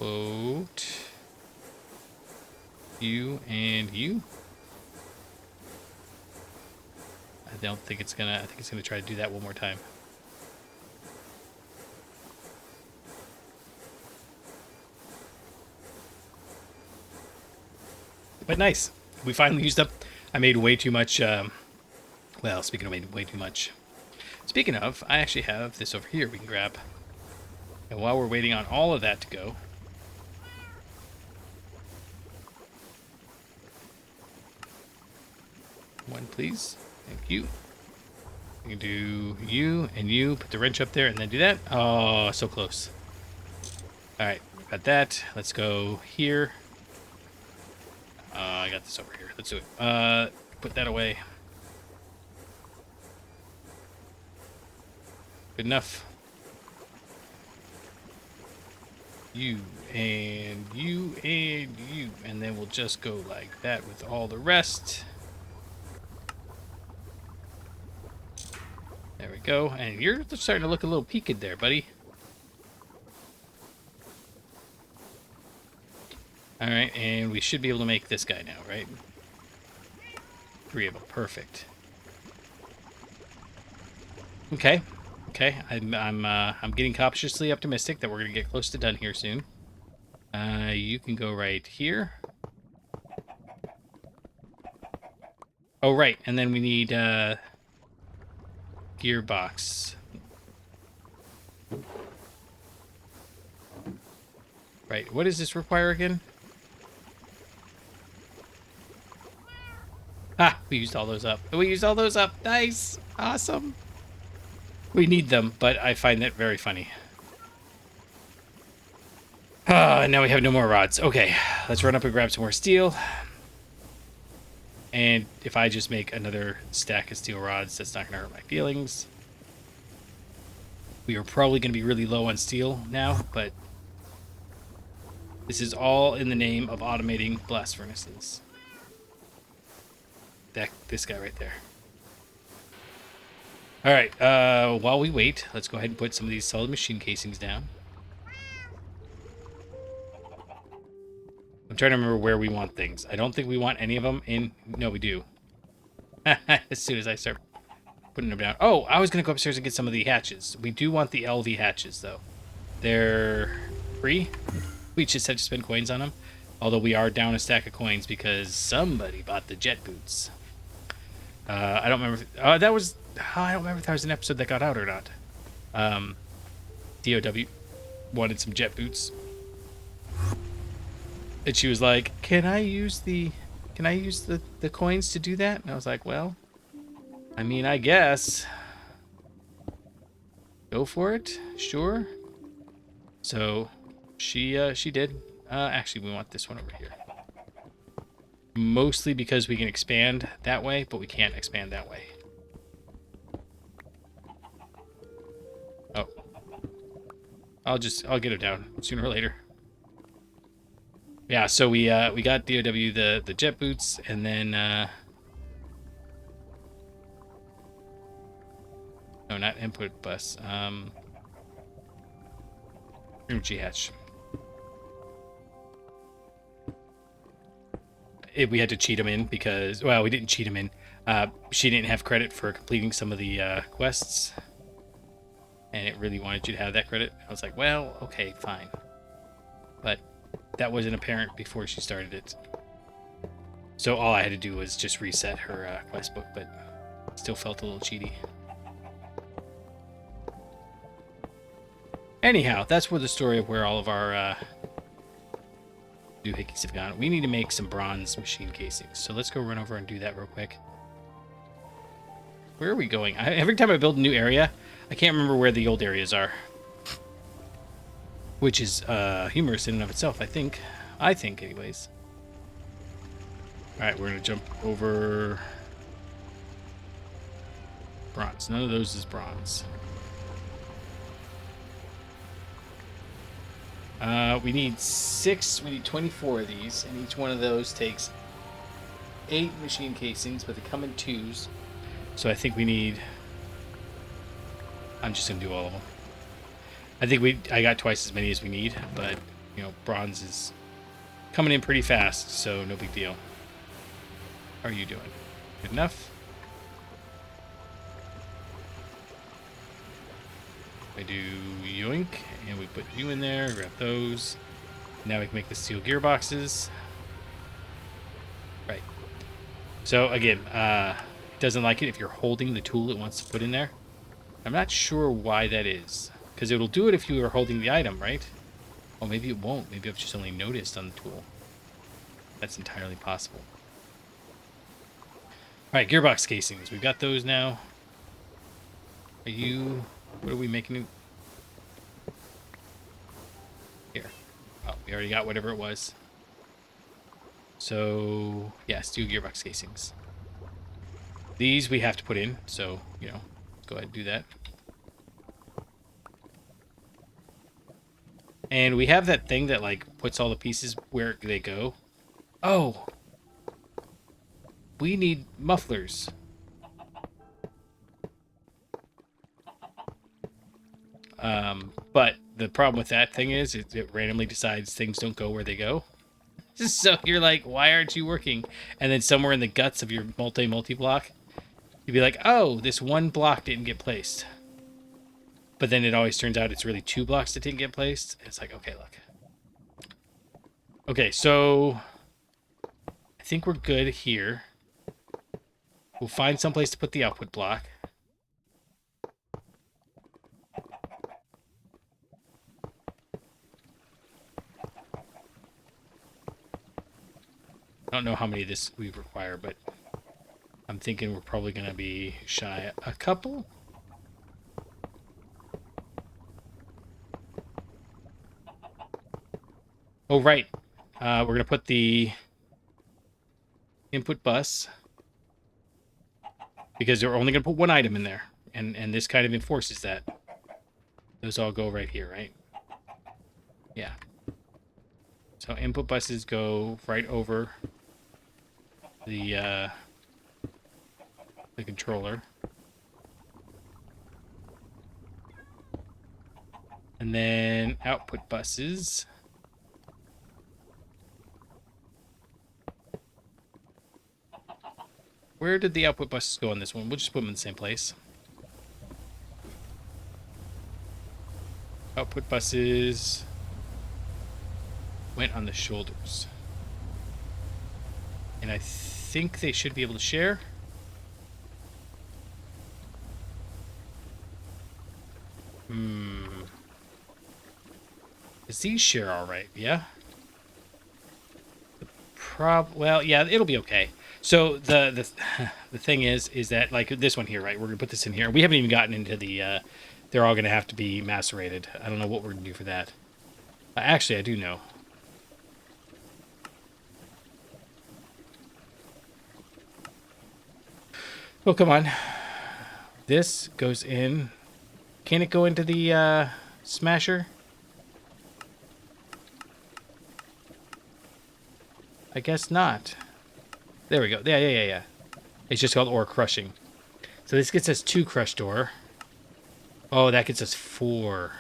Speaker 1: Boat. You and you. I don't think it's gonna, I think it's gonna try to do that one more time. But nice. We finally used up. I made way too much. Well, speaking of way too much. Speaking of, I actually have this over here we can grab. And while we're waiting on all of that to go. One, please. Thank you. You can do you and you. Put the wrench up there and then do that. Oh, so close. Alright, got that. Let's go here. I got this over here. Let's do it. Put that away. Good enough. You and you and you. And then we'll just go like that with all the rest. There we go. And you're starting to look a little peaked there, buddy. Alright, and we should be able to make this guy now, right? 3 of them. Perfect. Okay. Okay, I'm getting cautiously optimistic that we're gonna get close to done here soon. You can go right here. Oh, right, and then we need gearbox. Right, what does this require again? Ah, we used all those up. We used all those up. Nice, awesome. We need them, but I find that very funny. Ah, now we have no more rods. Okay, let's run up and grab some more steel. And if I just make another stack of steel rods, that's not going to hurt my feelings. We are probably going to be really low on steel now, but this is all in the name of automating blast furnaces. This guy right there. All right, while we wait, let's go ahead and put some of these solid machine casings down. I'm trying to remember where we want things. I don't think we want any of them in... No, we do. As soon as I start putting them down. Oh, I was going to go upstairs and get some of the hatches. We do want the LV hatches, though. They're free. We just have to spend coins on them. Although we are down a stack of coins because somebody bought the jet boots. I don't remember... that was... I don't remember if that was an episode that got out or not. DOW wanted some jet boots. And she was like, can I use the coins to do that? And I was like, well, I mean, I guess. Go for it. Sure. So she did. Actually, we want this one over here. Mostly because we can expand that way, but we can't expand that way. Oh. I'll get it down sooner or later. Yeah, so we got DOW the jet boots, and then no, not input bus. Energy hatch. We had to cheat him in because, well, we didn't cheat him in. She didn't have credit for completing some of the quests, and it really wanted you to have that credit. I was like, well, okay, fine, but that wasn't apparent before she started it. So all I had to do was just reset her quest book, but still felt a little cheaty. Anyhow, that's where the story of where all of our doohickeys have gone. We need to make some bronze machine casings. So let's go run over and do that real quick. Where are we going? Every time I build a new area, I can't remember where the old areas are. Which is humorous in and of itself, I think. I think, anyways. Alright, we're going to jump over... bronze. None of those is bronze. We need 6. We need 24 of these, and each one of those takes 8 machine casings, but they come in 2s. So I think we need... I'm just going to do all of them. I think I got twice as many as we need, but, you know, bronze is coming in pretty fast, so no big deal. How are you doing? Good enough? I do yoink, and we put you in there, grab those. Now we can make the steel gearboxes. Right. So, again, it doesn't like it if you're holding the tool it wants to put in there. I'm not sure why that is. Because it'll do it if you are holding the item, right? Oh, maybe it won't. Maybe I've just only noticed on the tool. That's entirely possible. Alright, gearbox casings. We've got those now. Are you... What are we making? Here. Oh, we already got whatever it was. So, yeah, steel gearbox casings. These we have to put in, so, you know, go ahead and do that. And we have that thing that, like, puts all the pieces where they go. Oh! We need mufflers. But the problem with that thing is it randomly decides things don't go where they go. So you're like, why aren't you working? And then somewhere in the guts of your multi-block, you'd be like, oh, this one block didn't get placed. But then it always turns out it's really 2 blocks that didn't get placed. It's like, okay, look. Okay, so I think we're good here. We'll find someplace to put the output block. I don't know how many of this we require, but I'm thinking we're probably going to be shy a couple. Oh, right. We're going to put the input bus because we're only going to put one item in there. And this kind of enforces that. Those all go right here, right? Yeah. So input buses go right over the controller. And then output buses. Where did the output buses go on this one? We'll just put them in the same place. Output buses went on the shoulders. And I think they should be able to share. Does these share all right? Yeah. Well, yeah, it'll be okay. So the thing is that like this one here, right? We're gonna put this in here. We haven't even gotten into the. They're all gonna have to be macerated. I don't know what we're gonna do for that. Actually, I do know. Oh, come on. This goes in. Can it go into the smasher? I guess not. There we go. Yeah. It's just called ore crushing. So this gets us 2 crushed ore. Oh, that gets us 4.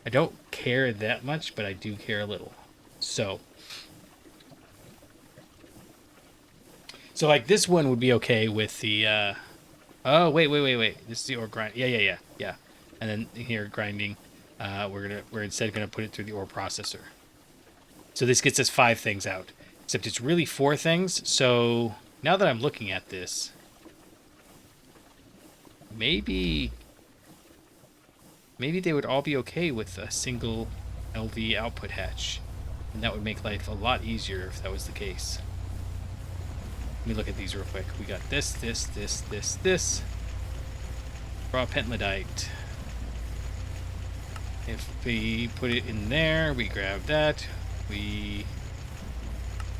Speaker 1: I don't care that much, but I do care a little. So like this one would be okay with the oh, wait. This is the ore grind. Yeah. And then here grinding, we're instead gonna put it through the ore processor. So this gets us 5 things out. Except it's really 4 things. So now that I'm looking at this, maybe they would all be okay with a single LV output hatch. And that would make life a lot easier if that was the case. Let me look at these real quick. We got this. Raw pentlandite. If we put it in there, we grab that. We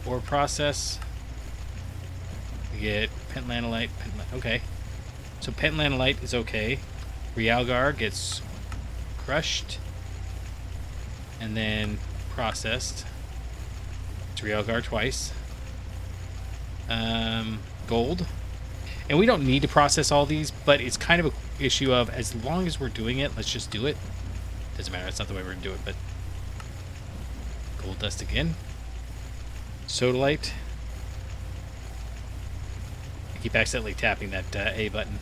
Speaker 1: ore process. We get pentlandite. Okay. So pentlandite is okay. Realgar gets crushed and then processed. It's Realgar twice. Gold. And we don't need to process all these, but it's kind of an issue of as long as we're doing it, let's just do it. Doesn't matter. It's not the way we're going to do it, but gold dust again. Sodalite. I keep accidentally tapping that A button.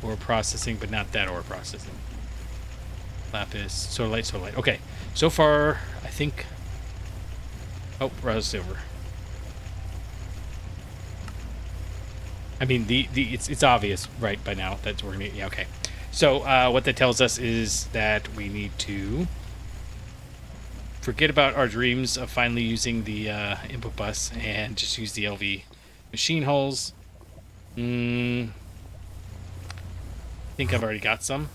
Speaker 1: Ore processing, but not that ore processing. Lapis, sodalite. Okay, so far, I think... Oh, raw silver. I mean, it's obvious, right, by now that we're gonna... Yeah, okay. So, what that tells us is that we need to forget about our dreams of finally using the input bus and just use the LV machine holes. I think I've already got some.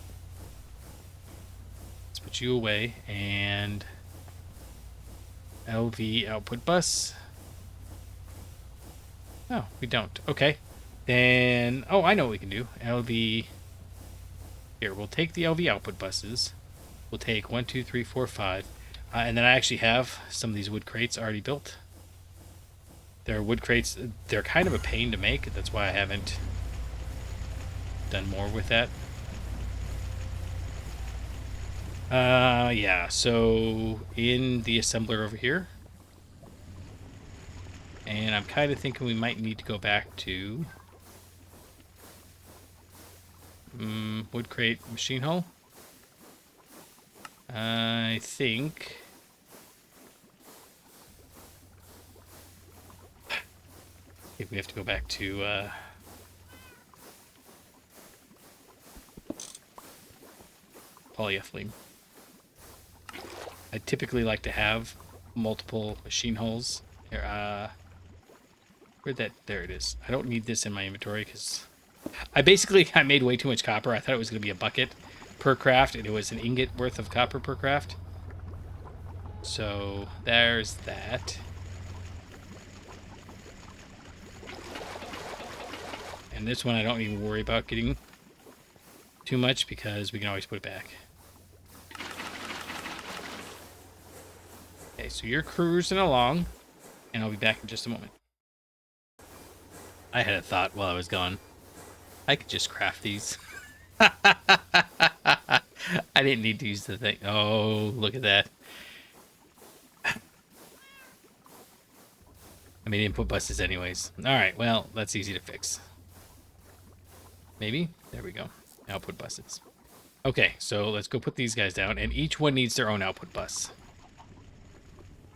Speaker 1: Let's put you away and LV output bus. Oh, we don't. Okay. Then, oh, I know what we can do. LV. Here, we'll take the LV output buses. We'll take 1, 2, 3, 4, 5. And then I actually have some of these wood crates already built. They're wood crates. They're kind of a pain to make. That's why I haven't done more with that. Yeah, so in the assembler over here. And I'm kind of thinking we might need to go back to wood crate machine hull. I think we have to go back to polyethylene. I typically like to have multiple machine hulls. Here, where'd that? There it is. I don't need this in my inventory because I made way too much copper. I thought it was going to be a bucket per craft, and it was an ingot worth of copper per craft. So there's that. And this one I don't even worry about getting too much because we can always put it back. Okay, so you're cruising along, and I'll be back in just a moment. I had a thought while I was gone. I could just craft these. I didn't need to use the thing. Oh, look at that. I made input buses anyways. Alright, well, that's easy to fix. Maybe? There we go. Output buses. Okay, so let's go put these guys down, and each one needs their own output bus.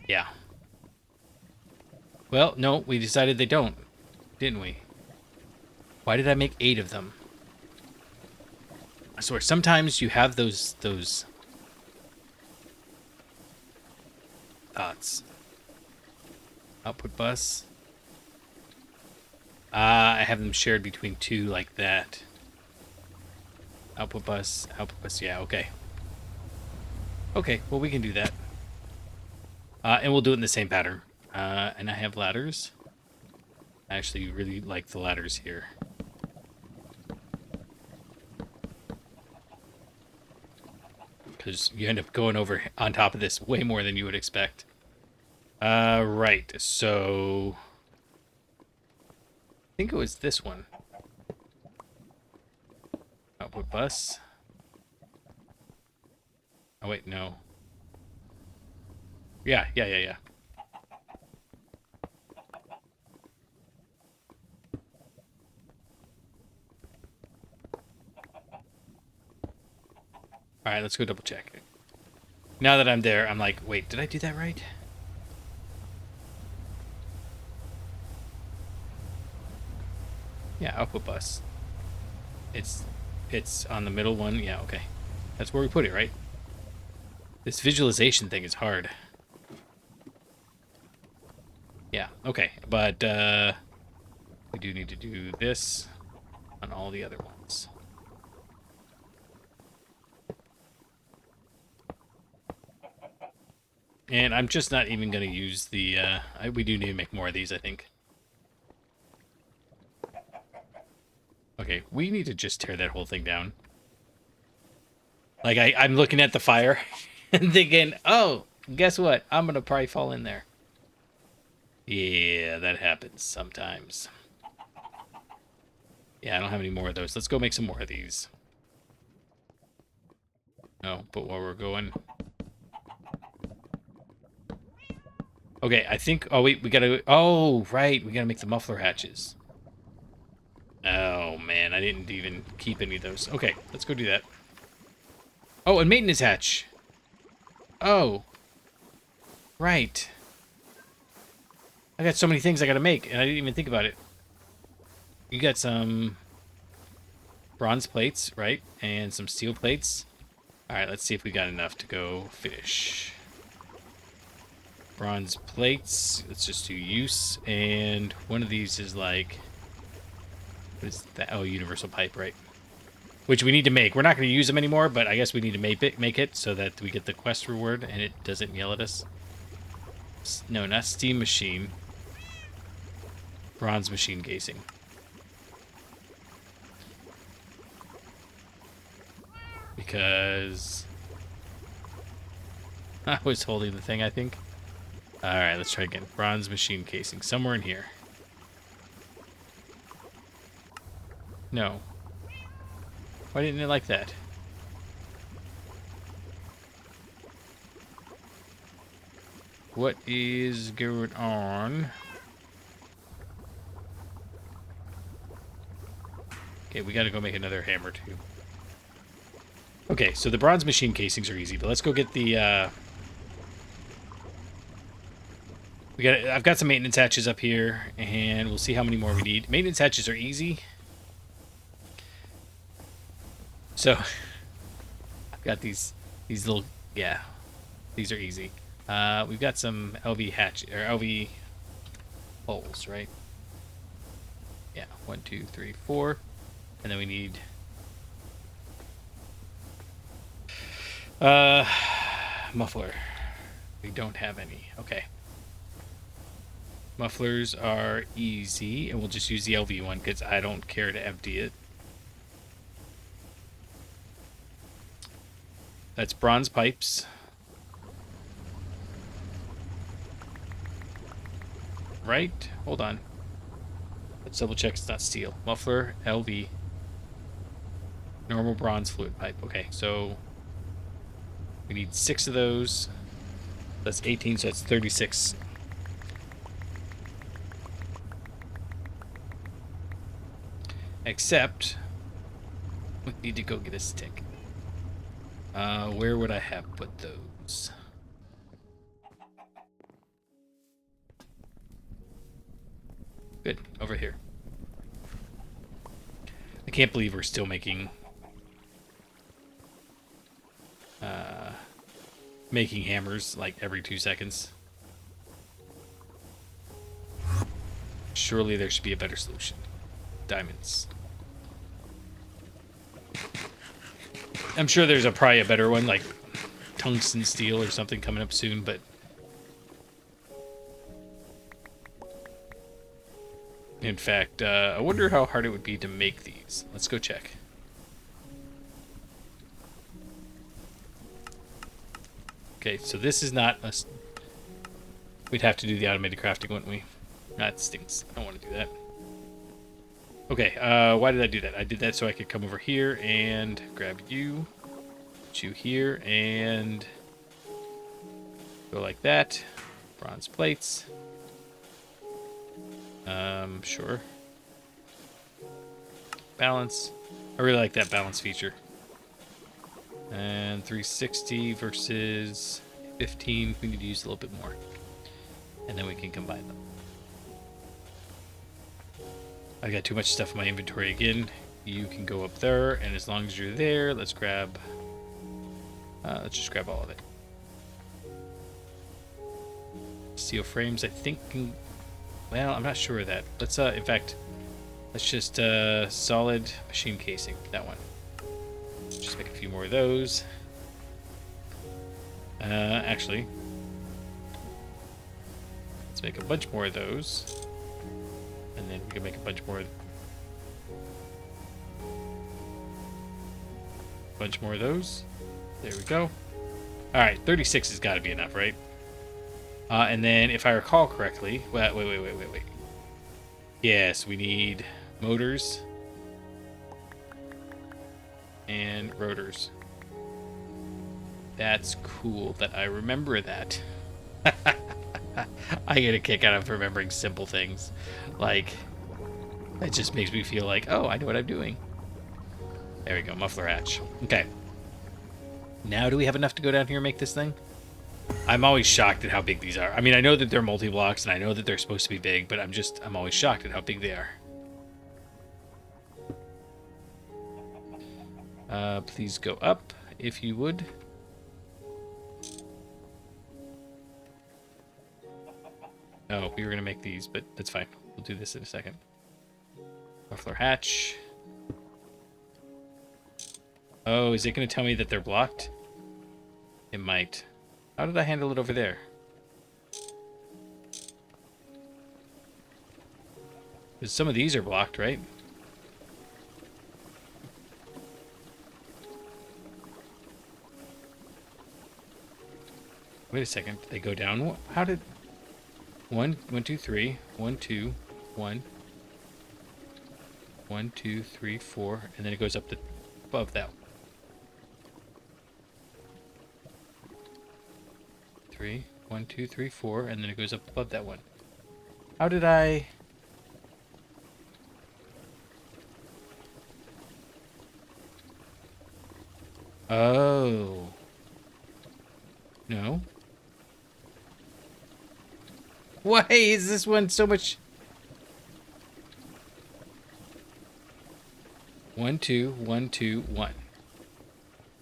Speaker 1: Yeah. Well, no, we decided they don't, didn't we? Why did I make 8 of them? I swear, sometimes you have those thoughts. Output bus. I have them shared between 2 like that. Output bus, yeah, okay. Okay, well, we can do that. And we'll do it in the same pattern. And I have ladders. I actually really like the ladders here. Because you end up going over on top of this way more than you would expect. Right, so I think it was this one. Output bus. Oh, wait, no. Yeah. All right, let's go double check. Now that I'm there, I'm like, wait, did I do that right? Yeah, output bus. It's on the middle one. Yeah, okay. That's where we put it, right? This visualization thing is hard. Yeah, okay. But we do need to do this on all the other ones. And I'm just not even going to use the... we do need to make more of these, I think. Okay, we need to just tear that whole thing down. Like, I'm looking at the fire and thinking, oh, guess what? I'm going to probably fall in there. Yeah, that happens sometimes. Yeah, I don't have any more of those. Let's go make some more of these. No, but while we're going... Okay, I think... Oh, wait, we gotta... Oh, right, we gotta make the muffler hatches. Oh, man, I didn't even keep any of those. Okay, let's go do that. Oh, and maintenance hatch. Oh. Right. I got so many things I gotta make, and I didn't even think about it. You got some bronze plates, right? And some steel plates. Alright, let's see if we got enough to go finish. Bronze plates. Let's just do use. And one of these is like... What is that? Oh, universal pipe, right? Which we need to make. We're not going to use them anymore, but I guess we need to make it so that we get the quest reward and it doesn't yell at us. No, not steam machine. Bronze machine casing. Because I was holding the thing, I think. Alright, let's try again. Bronze machine casing. Somewhere in here. No. Why didn't it like that? What is going on? Okay, we gotta go make another hammer too. Okay, so the bronze machine casings are easy, but let's go get the I've got some maintenance hatches up here, and we'll see how many more we need. Maintenance hatches are easy. So I've got these little, yeah, these are easy. We've got some LV hatch or LV holes, right? Yeah, 1, 2, 3, 4, and then we need muffler. We don't have any. Okay. Mufflers are easy, and we'll just use the LV one because I don't care to empty it. That's bronze pipes. Right? Hold on. Let's double check it's not steel. Muffler, LV. Normal bronze fluid pipe. Okay, so we need 6 of those. That's 18, so that's 36. Except, we need to go get a stick. Where would I have put those? Good, over here. I can't believe we're still making hammers like every 2 seconds. Surely there should be a better solution. Diamonds. I'm sure there's probably a better one, like tungsten steel or something coming up soon, but in fact, I wonder how hard it would be to make these. Let's go check. Okay, so this is not a... We'd have to do the automated crafting, wouldn't we? That stinks. I don't want to do that. Okay, why did I do that? I did that so I could come over here and grab you, put you here, and go like that. Bronze plates. Sure. Balance. I really like that balance feature. And 360 versus 15. We need to use a little bit more. And then we can combine them. I got too much stuff in my inventory again. You can go up there, and as long as you're there, let's grab... let's just grab all of it. Steel frames, I think... Well, I'm not sure of that. Let's, in fact, let's just, solid machine casing. That one. Just make a few more of those. Actually, let's make a bunch more of those. And then we can make a bunch more of those. There we go. Alright, 36 has got to be enough, right? And then, if I recall correctly... Wait. Yes, we need motors and rotors. That's cool that I remember that. I get a kick out of remembering simple things. Like, it just makes me feel like, oh, I know what I'm doing. There we go, muffler hatch. Okay. Now do we have enough to go down here and make this thing? I'm always shocked at how big these are. I mean, I know that they're multi-blocks, and I know that they're supposed to be big, but I'm always shocked at how big they are. Please go up, if you would. Oh, we were going to make these, but that's fine. We'll do this in a second. Muffler hatch. Oh, is it going to tell me that they're blocked? It might. How did I handle it over there? Because some of these are blocked, right? Wait a second. They go down. How did... 1, 2, 3. 1, 2, 1. 1, 2, 3, 4. And then it goes up above that. 3, 1, 2, 3, 4, and then it goes up above that one. How did I... Oh. No. Why is this one so much? 1, 2, 1, 2, 1.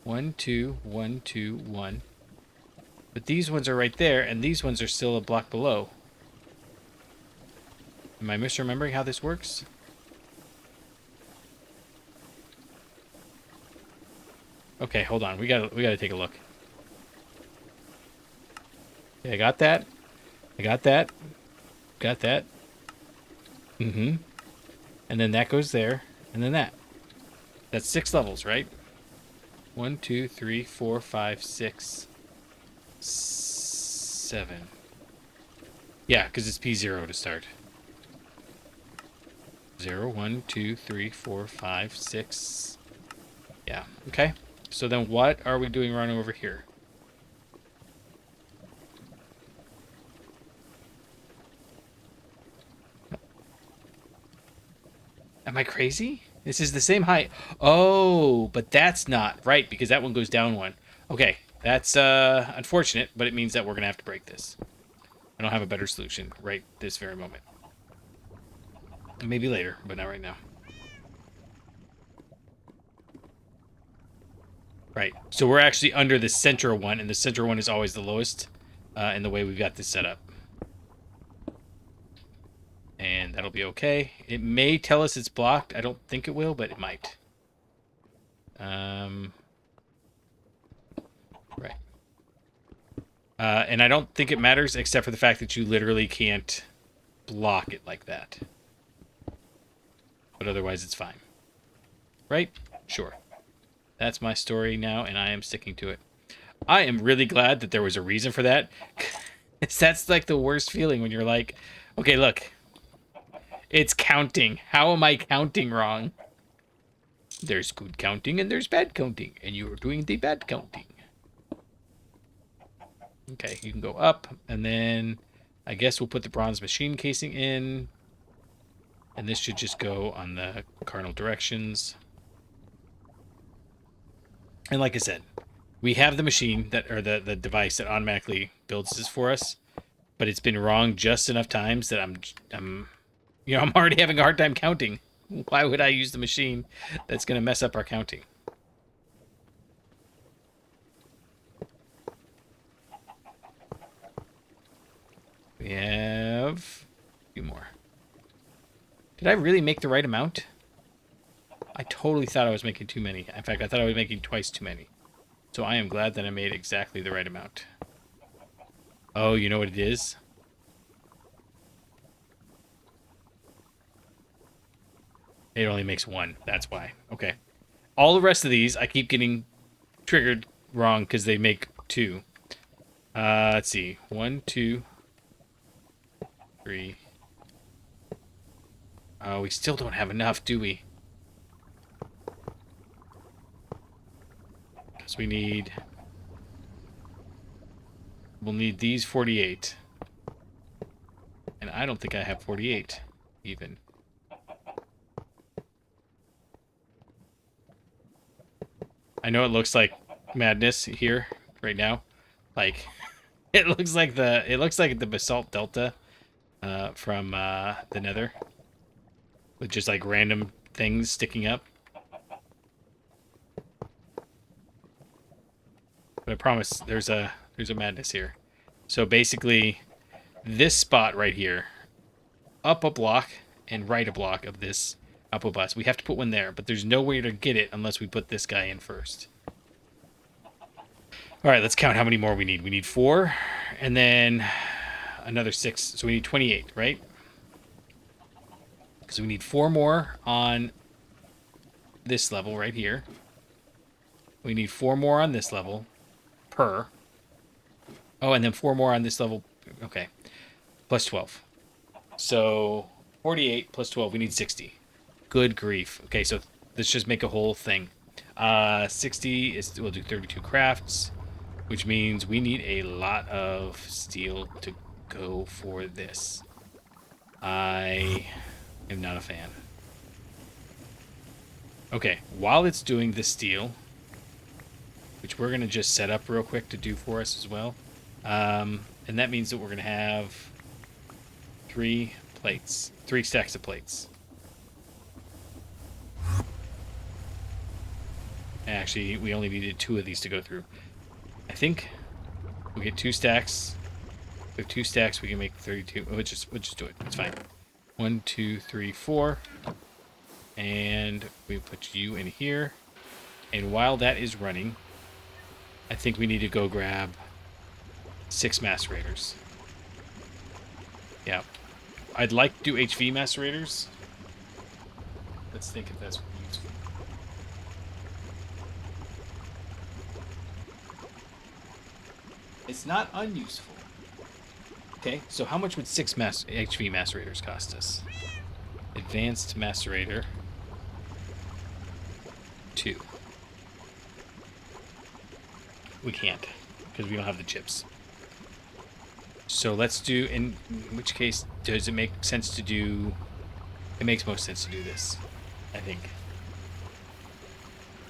Speaker 1: 1, 2, 1, 2, 1. But these ones are right there, and these ones are still a block below. Am I misremembering how this works? Okay, hold on. We gotta take a look. Okay, I got that. I got that. Got that. Mm-hmm. And then that goes there, and then that. That's 6 levels, right? 1, 2, 3, 4, 5, 6, 7. Yeah, because it's P0 to start. 0, 1, 2, 3, 4, 5, 6. Yeah, okay. So then what are we doing running over here? Am I crazy? This is the same height. Oh, but that's not right because that one goes down 1. Okay, that's unfortunate, but it means that we're going to have to break this. I don't have a better solution right this very moment. Maybe later, but not right now. Right. So we're actually under the center one, and the center one is always the lowest in the way we've got this set up. And that'll be okay. It may tell us it's blocked. I don't think it will, but it might. Right. And I don't think it matters except for the fact that you literally can't block it like that. But otherwise it's fine. Right? Sure. That's my story now, and I am sticking to it. I am really glad that there was a reason for that. That's like the worst feeling when you're like, okay, look. It's counting. How am I counting wrong? There's good counting and there's bad counting, and you're doing the bad counting. Okay, you can go up, and then I guess we'll put the bronze machine casing in. And this should just go on the cardinal directions. And like I said, we have the machine that, or the device that automatically builds this for us, but it's been wrong just enough times that I'm already having a hard time counting. Why would I use the machine that's going to mess up our counting? We have a few more. Did I really make the right amount? I totally thought I was making too many. In fact, I thought I was making twice too many. So I am glad that I made exactly the right amount. Oh, you know what it is? It only makes 1. That's why. Okay. All the rest of these, I keep getting triggered wrong because they make 2. Let's see. 1, 2, 3. Oh, we still don't have enough, do we? Because we'll need these 48. And I don't think I have 48, even. I know it looks like madness here, right now. Like, it looks like the basalt delta from the nether. With just like random things sticking up. But I promise there's a madness here. So basically, this spot right here, up a block and right a block of this up a bus. We have to put one there, but there's no way to get it unless we put this guy in first. All right, let's count how many more we need. We need 4, and then another 6. So we need 28, right? Because we need 4 more on this level right here. We need 4 more on this level per. Oh, and then 4 more on this level. Okay. Plus 12. So 48 plus 12. We need 60. Good grief. Okay, so let's just make a whole thing. 60 is, we'll do 32 crafts, which means we need a lot of steel to go for this. I am not a fan. Okay, while it's doing the steel, which we're going to just set up real quick to do for us as well. And that means that we're going to have 3 stacks of plates. Actually, we only needed 2 of these to go through. I think we get 2 stacks. With 2 stacks, we can make 32. We'll just do it. It's fine. 1, 2, 3, 4. And we put you in here. And while that is running, I think we need to go grab 6 macerators. Yeah. I'd like to do HV macerators. Let's think if that's useful. It's not unuseful. Okay, so how much would 6 HV macerators cost us? Advanced macerator 2. We can't, because we don't have the chips. So let's do, in which case, does it make sense to do, it makes most sense to do this, I think.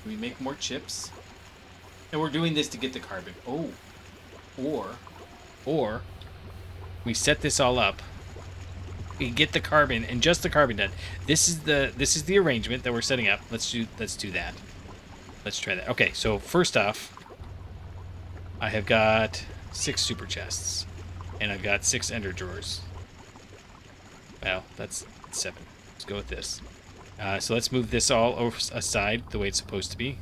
Speaker 1: We make more chips, and we're doing this to get the carbon. Oh, or we set this all up, we get the carbon, and just the carbon done. This is the arrangement that we're setting up. Let's do that. Let's try that. Okay, so first off, I have got 6 super chests, and I've got 6 ender drawers. Well, that's 7. Let's go with this. So let's move this all over aside the way it's supposed to be.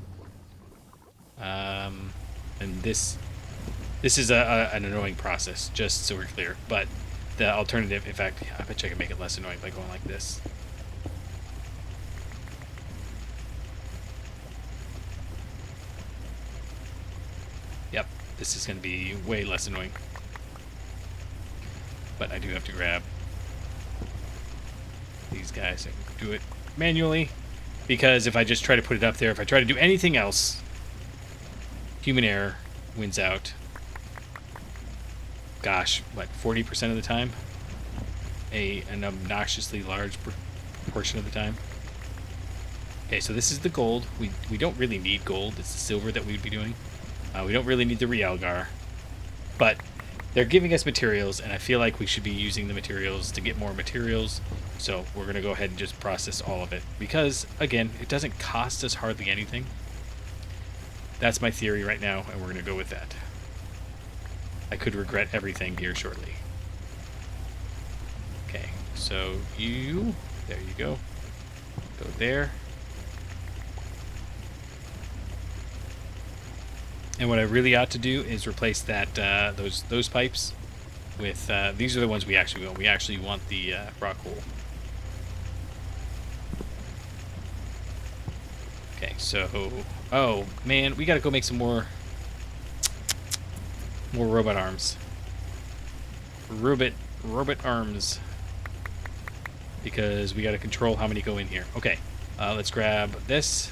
Speaker 1: And this is an annoying process, just so we're clear. But the alternative, in fact, I bet you I can make it less annoying by going like this. Yep, this is going to be way less annoying. But I do have to grab these guys and do it manually, because if I just try to put it up there, if I try to do anything else, human error wins out. Gosh, what, 40% of the time? An obnoxiously large proportion of the time. Okay, so this is the gold. We don't really need gold. It's the silver that we'd be doing. We don't really need the realgar. But they're giving us materials, and I feel like we should be using the materials to get more materials. So we're going to go ahead and just process all of it. Because, again, it doesn't cost us hardly anything. That's my theory right now, and we're going to go with that. I could regret everything here shortly. Okay, so there you go. Go there. And what I really ought to do is replace that those pipes with these are the ones we actually want. We actually want the rock wool. Okay, so oh man, we gotta go make some more robot arms. Robot arms. Because we gotta control how many go in here. Okay, let's grab this.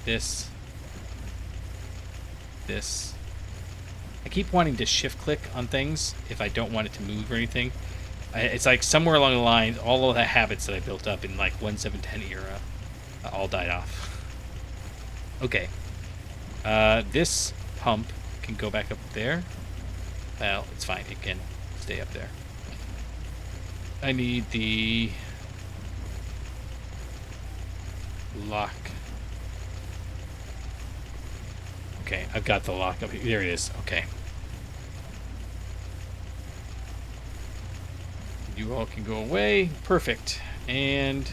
Speaker 1: I keep wanting to shift click on things if I don't want it to move or anything. It's like somewhere along the line, all of the habits that I built up in like 1.7.10 era all died off. Okay. This pump can go back up there. Well, it's fine. It can stay up there. I need the lock. Okay, I've got the lock up here. There it is. Okay. You all can go away. Perfect. And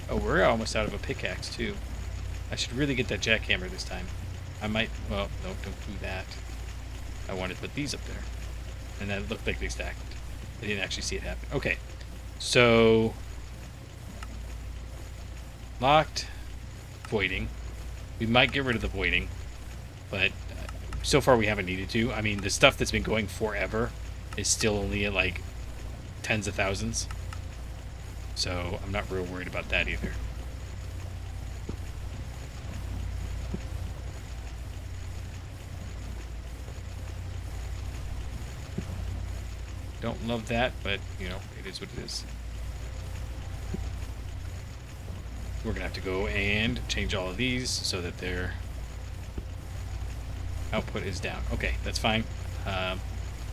Speaker 1: oh, we're almost out of a pickaxe too. I should really get that jackhammer this time. I might. Well, no, don't do that. I wanted to put these up there, and that looked like they stacked. I didn't actually see it happen. Okay, so locked, voiding. We might get rid of the voiding, but so far we haven't needed to. I mean, the stuff that's been going forever is still only at like tens of thousands, so I'm not real worried about that either. Don't love that, but you know, it is what it is. We're going to have to go and change all of these so that their output is down. Okay, that's fine.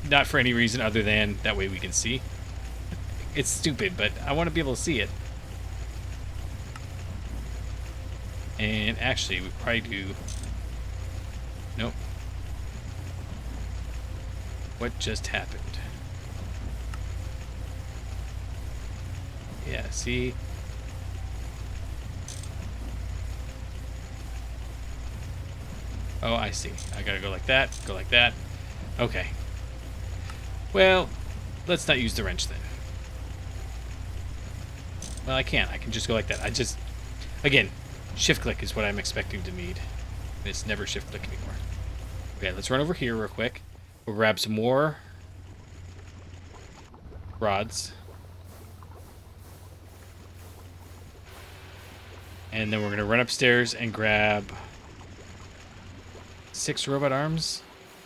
Speaker 1: Not for any reason other than that way we can see. It's stupid, but I want to be able to see it. And actually, we probably do... Nope. What just happened? Yeah, see? Oh, I see. I gotta go like that, go like that. Okay. Well, let's not use the wrench then. Well, I can't. I can just go like that. I just... Again, shift click is what I'm expecting to need. It's never shift click anymore. Okay, let's run over here real quick. We'll grab some more rods. And then we're going to run upstairs and grab 6 robot arms.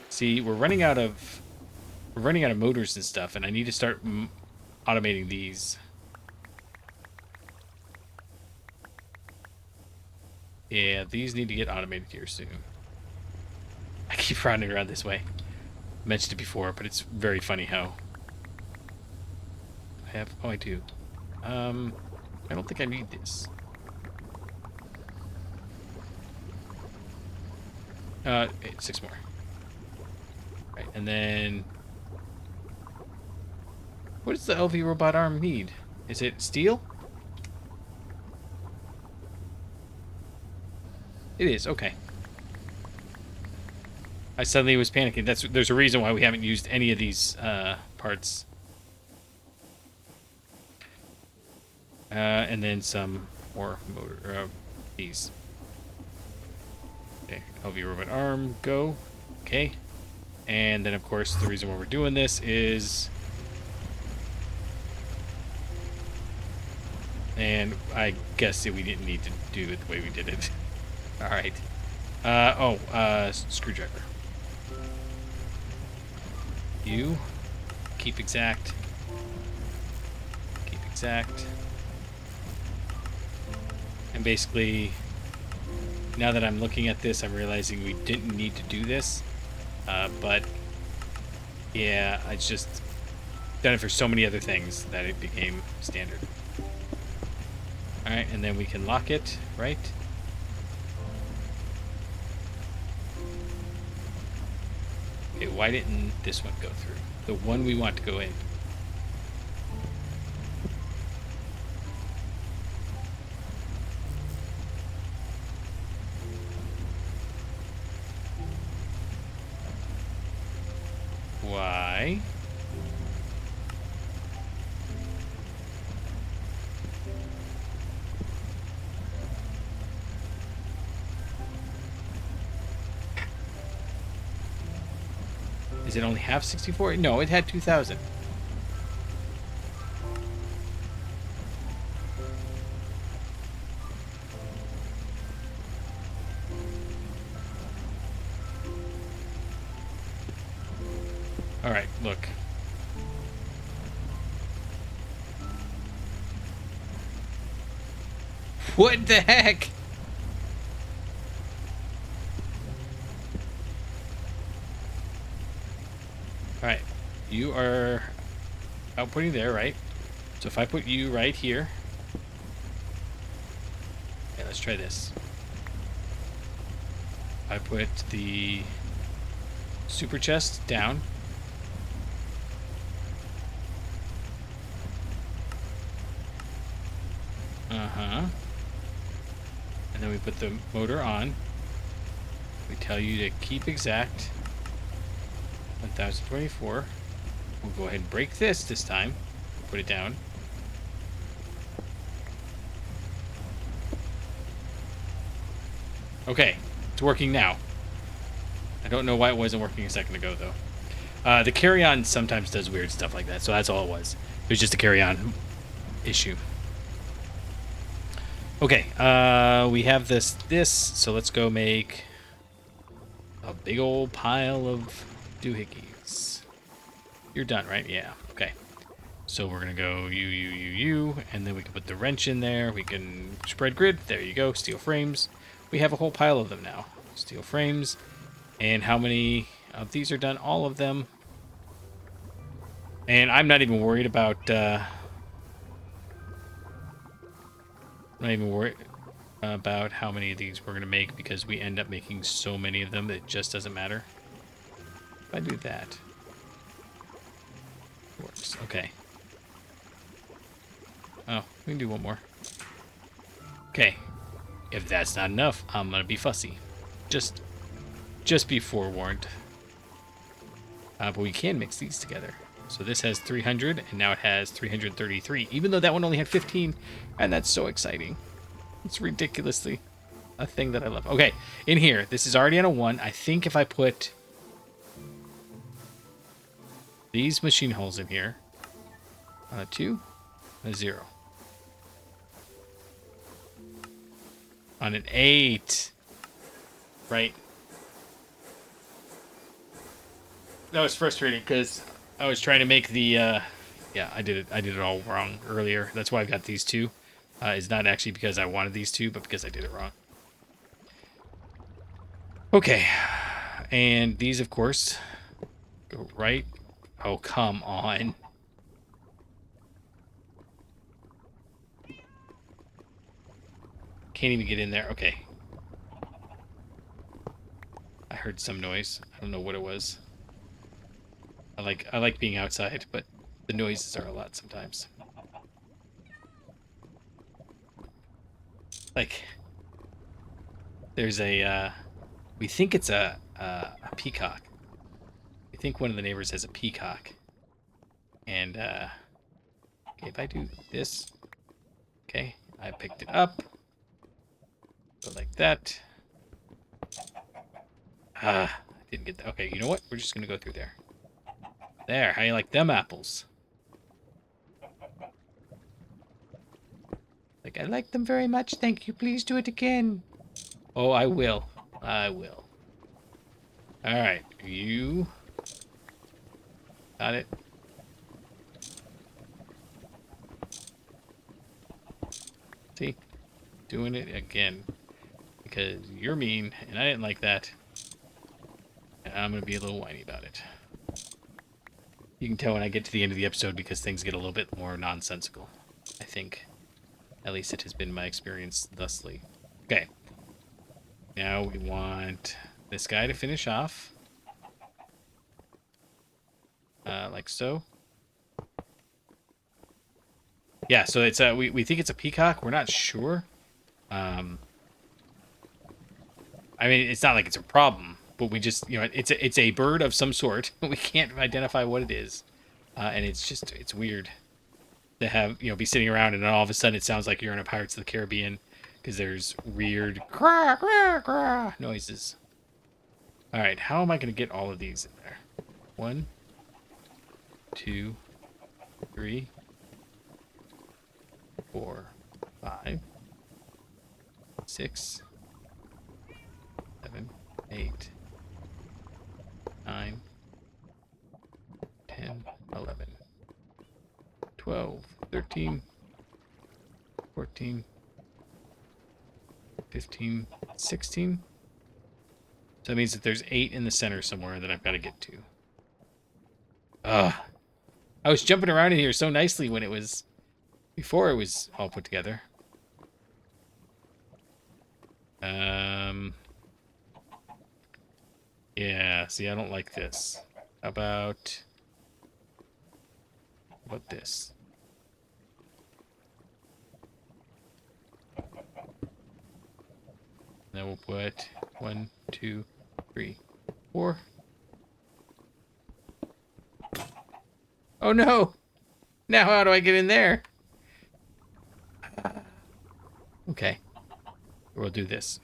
Speaker 1: See, we're running out of motors and stuff, and I need to start automating these. Yeah, these need to get automated here soon. I keep rounding around this way. I mentioned it before, but it's very funny how I have... Oh, I do. I don't think I need this. 6 more. Right, and then... What does the LV robot arm need? Is it steel? It is, okay. I suddenly was panicking. There's a reason why we haven't used any of these parts. And then some more motor, these. Okay, LV robot arm, go. Okay. And then, of course, the reason why we're doing this is... And I guess that we didn't need to do it the way we did it. All right. Screwdriver. You keep exact. Keep exact. And basically, now that I'm looking at this, I'm realizing we didn't need to do this. But yeah, I just done it for so many other things that it became standard. All right, and then we can lock it, right? Okay, why didn't this one go through? The one we want to go in. Why? Does it only have 64? No, it had 2,000. All right, look. What the heck? All right, you are outputting there, right? So if I put you right here, okay, let's try this. I put the super chest down. And then we put the motor on. We tell you to keep exact. 1024. We'll go ahead and break this time. Put it down. Okay, it's working now. I don't know why it wasn't working a second ago, though. The carry-on sometimes does weird stuff like that, so that's all it was. It was just a carry-on issue. Okay, we have this, so let's go make a big old pile of doohickeys. You're done, right? Yeah, okay. So we're going to go you, and then we can put the wrench in there. We can spread grid. There you go. Steel frames. We have a whole pile of them now. Steel frames. And how many of these are done? All of them. And I'm not even worried about... I'm not even worried about how many of these we're going to make because we end up making so many of them that it just doesn't matter. If I do that... It works. Okay. Oh, we can do one more. Okay. If that's not enough, I'm going to be fussy. Just be forewarned. But we can mix these together. So this has 300, and now it has 333, even though that one only had 15, and that's so exciting. It's ridiculously a thing that I love. Okay, in here, this is already on a 1. I think if I put these machine holes in here, on a 2, a 0. On an 8. Right. That was frustrating because I was trying to make the yeah, I did it all wrong earlier. That's why I've got these two. It's not actually because I wanted these two, but because I did it wrong. Okay. And these, of course, go right. Oh, come on. Can't even get in there. Okay. I heard some noise. I don't know what it was. I like being outside, but the noises are a lot sometimes. Like, there's a, we think it's a peacock. We think one of the neighbors has a peacock. And, okay, if I do this, okay, I picked it up. Go like that. I didn't get that. Okay, you know what? We're just going to go through there. There, how you like them apples? Like, I like them very much. Thank you. Please do it again. Oh, I will. I will. All right, you got it. See, doing it again because you're mean and I didn't like that. And I'm gonna be a little whiny about it. You can tell when I get to the end of the episode because things get a little bit more nonsensical. I think, at least it has been my experience thusly. Okay. Now we want this guy to finish off. Like so. Yeah, so it's we think it's a peacock. We're not sure. I mean, it's not like it's a problem, but we just, you know, it's a bird of some sort. We can't identify what it is, and it's weird to have, you know, be sitting around and then all of a sudden it sounds like you're in a Pirates of the Caribbean because there's weird craw, craw, craw noises. All right, how am I going to get all of these in there? 1, 2, 3, 4, 5, 6, 7, 8, 9, 10, 11, 12, 13, 14, 15, 16. So that means that there's 8 in the center somewhere that I've got to get to. Ugh. I was jumping around in here so nicely when it was... before it was all put together. Yeah, see, I don't like this. How about this? Then we'll put 1, 2, 3, 4. Oh no! Now how do I get in there? Okay. We'll do this.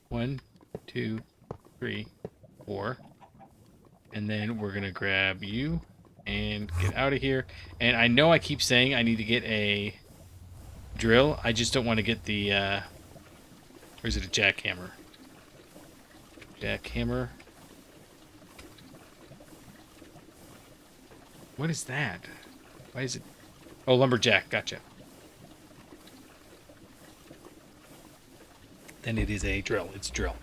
Speaker 1: 1, 2, 3, 4. And then we're going to grab you and get out of here. And I know I keep saying I need to get a drill. I just don't want to get the, or is it a jackhammer? Jackhammer. What is that? Why is it? Oh, lumberjack. Gotcha. Then it is a drill. It's a drill.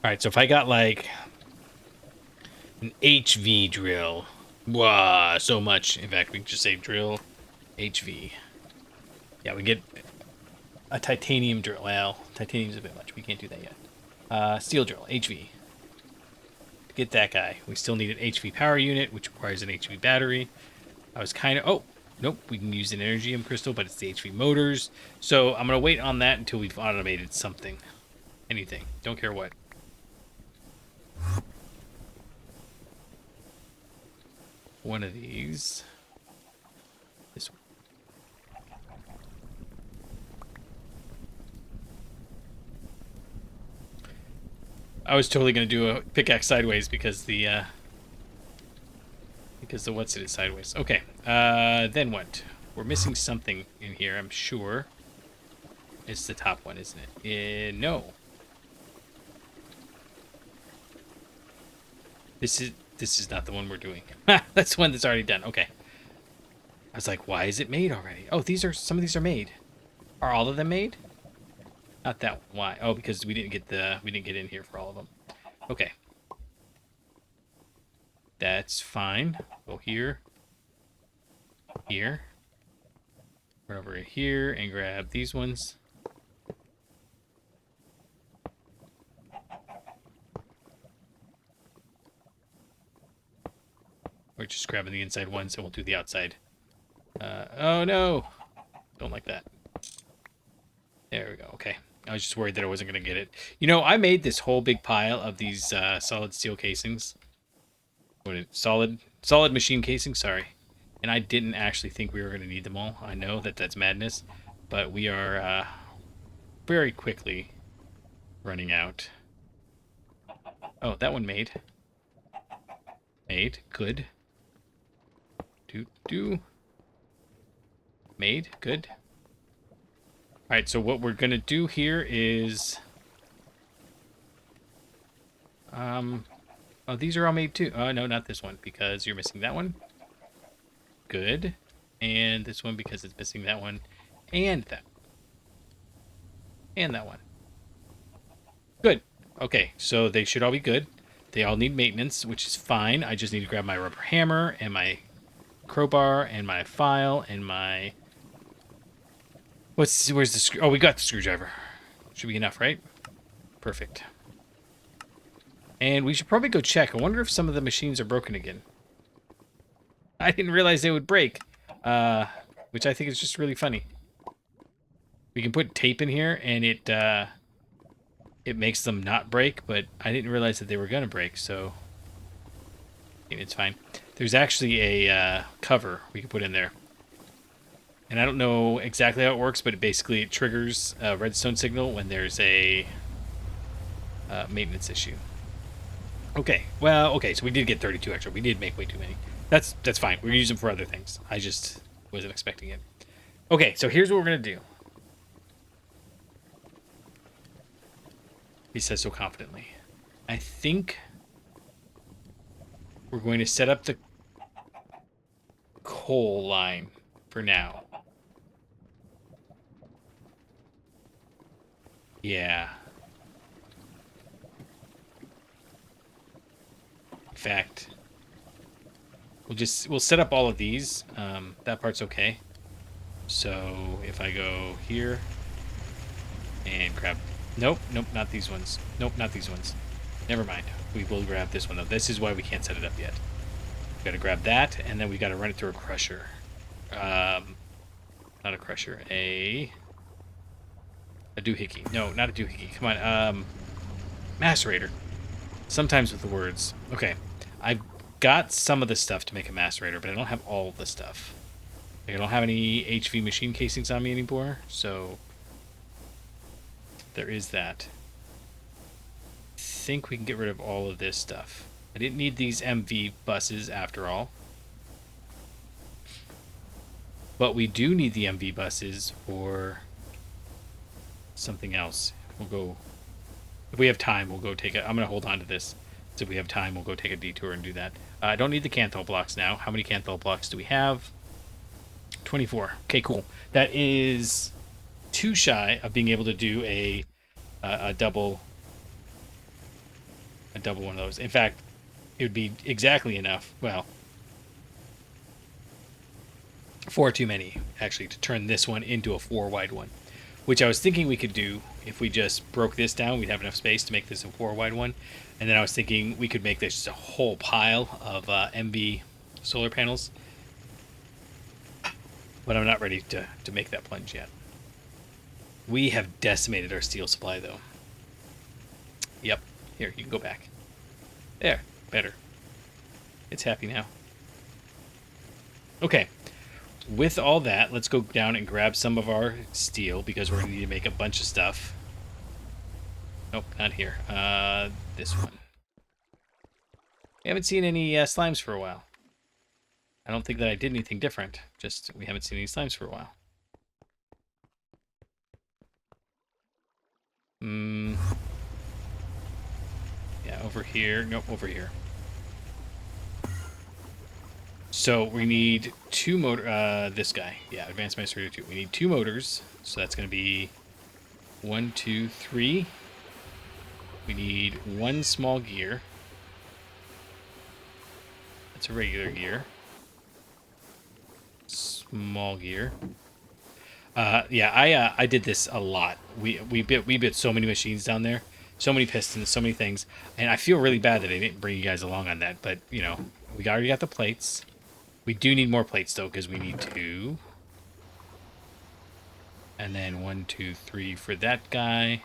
Speaker 1: All right, so if I got like an HV drill, wow, so much. In fact, we can just say drill HV. Yeah, we get a titanium drill. Well, titanium's a bit much. We can't do that yet. Steel drill, HV. To get that guy, we still need an HV power unit, which requires an HV battery. I was kind of... Oh, nope, we can use an Energium crystal, but it's the HV motors. So I'm going to wait on that until we've automated something. Anything. Don't care what. One of these. This one. I was totally going to do a pickaxe sideways because the what's it is sideways. Okay, then what? We're missing something in here, I'm sure. It's the top one, isn't it? No. This is not the one we're doing. That's the one that's already done. Okay. I was like, why is it made already? Oh, some of these are made. Are all of them made? Not that. Why? Oh, because we didn't get in here for all of them. Okay. That's fine. Go here. Here. Run over here and grab these ones. We're just grabbing the inside ones and we'll do the outside. Oh no! Don't like that. There we go. Okay. I was just worried that I wasn't going to get it. You know, I made this whole big pile of these solid steel casings. Solid machine casings, sorry. And I didn't actually think we were going to need them all. I know that that's madness, but we are very quickly running out. Oh, that one made. Made. Good. Made. Good. Alright, so what we're going to do here is... Oh, these are all made too. Oh, no, not this one, because you're missing that one. Good. And this one because it's missing that one. And that. And that one. Good. Okay, so they should all be good. They all need maintenance, which is fine. I just need to grab my rubber hammer and my crowbar and my file and my... Where's the screw? Oh, we got the screwdriver. Should be enough, right? Perfect. And we should probably go check. I wonder if some of the machines are broken again. I didn't realize they would break, which I think is just really funny. We can put tape in here, and it makes them not break, but I didn't realize that they were gonna break, so I mean, it's fine. There's actually a cover we can put in there. And I don't know exactly how it works, but it triggers a redstone signal when there's a maintenance issue. Okay, well, okay, so we did get 32 extra. We did make way too many. That's fine. We're gonna use them for other things. I just wasn't expecting it. Okay, so here's what we're gonna do. He says so confidently. I think we're going to set up the coal line for now. Yeah. In fact, we'll set up all of these. That part's okay. So if I go here and grab, nope, not these ones. Nope, not these ones. Never mind. We will grab this one though. This is why we can't set it up yet. We gotta grab that, and then we gotta run it through a crusher. Not a crusher, a doohickey. No, not a doohickey. Come on, macerator. Sometimes with the words. Okay, I've got some of the stuff to make a macerator, but I don't have all of the stuff. Like, I don't have any HV machine casings on me anymore, so there is that. I think we can get rid of all of this stuff. I didn't need these MV buses after all. But we do need the MV buses for something else. We'll go... If we have time, we'll go take it. I'm going to hold on to this. So if we have time, we'll go take a detour and do that. I don't need the Canthal blocks now. How many Canthal blocks do we have? 24. Okay, cool. That is too shy of being able to do a double one of those. In fact, it would be exactly enough. Well, 4 too many, actually, to turn this one into a 4 wide one, which I was thinking we could do if we just broke this down. We'd have enough space to make this a 4 wide one. And then I was thinking we could make this just a whole pile of MV solar panels. But I'm not ready to make that plunge yet. We have decimated our steel supply, though. Yep. Here, you can go back. There. Better. It's happy now. Okay. With all that, let's go down and grab some of our steel, because we're going to need to make a bunch of stuff. Nope, not here. This one. We haven't seen any slimes for a while. I don't think that I did anything different. Just, we haven't seen any slimes for a while. Yeah, over here. Nope, over here. So we need 2 motor. This guy. Yeah, Advanced Master 2. We need 2 motors. So that's going to be 1, 2, 3. We need 1 small gear. That's a regular gear. Small gear. Yeah, I did this a lot. We bit so many machines down there, so many pistons, so many things, and I feel really bad that I didn't bring you guys along on that. But you know, we already got the plates. We do need more plates though, because we need 2, and then 1, 2, 3 for that guy.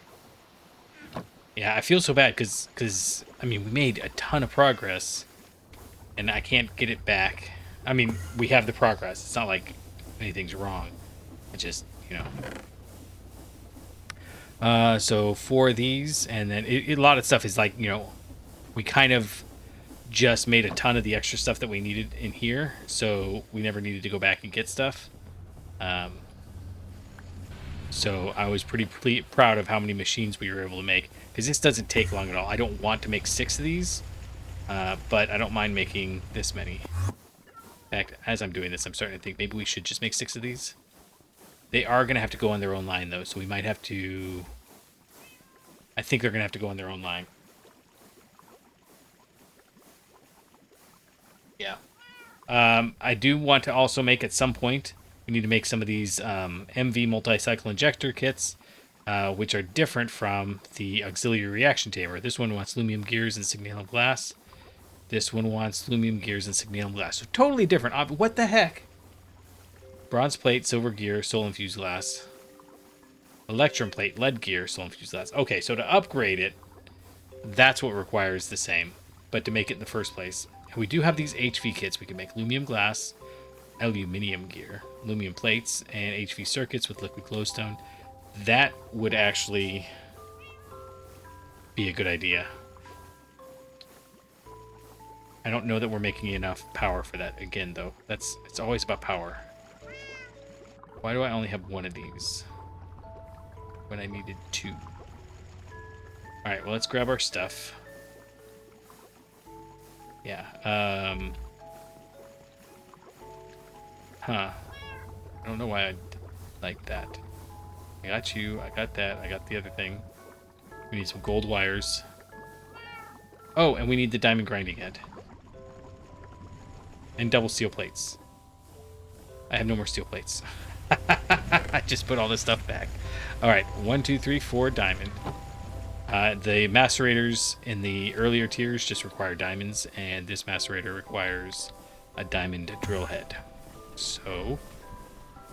Speaker 1: Yeah, I feel so bad because I mean we made a ton of progress, and I can't get it back. I mean, we have the progress. It's not like anything's wrong. It just, you know. So 4 of these, and then a lot of stuff is like, you know, we kind of just made a ton of the extra stuff that we needed in here, so we never needed to go back and get stuff. So I was pretty proud of how many machines we were able to make, because this doesn't take long at all. I don't want to make 6 of these, but I don't mind making this many. In fact, as I'm doing this, I'm starting to think maybe we should just make 6 of these. They are going to have to go on their own line, though, so we might have to... I think they're going to have to go on their own line. Yeah. I do want to also make, at some point, we need to make some of these MV multi-cycle injector kits, which are different from the auxiliary reaction chamber. This one wants lumium gears and signalum glass. This one wants lumium gears and signalum glass. So totally different. What the heck? Bronze plate, silver gear, soul infused glass. Electrum plate, lead gear, soul infused glass. Okay, so to upgrade it, that's what requires the same. But to make it in the first place, we do have these HV kits. We can make lumium glass, aluminium gear, lumium plates, and HV circuits with liquid glowstone. That would actually be a good idea. I don't know that we're making enough power for that again, though. It's always about power. Why do I only have 1 of these when I needed 2? All right, well, let's grab our stuff. Yeah. I don't know why I like that. I got you. I got that. I got the other thing. We need some gold wires. Oh, and we need the diamond grinding head. And double steel plates. I have no more steel plates. I just put all this stuff back. All right, 1, 2, 3, 4 diamond. The macerators in the earlier tiers just require diamonds, and this macerator requires a diamond drill head. So,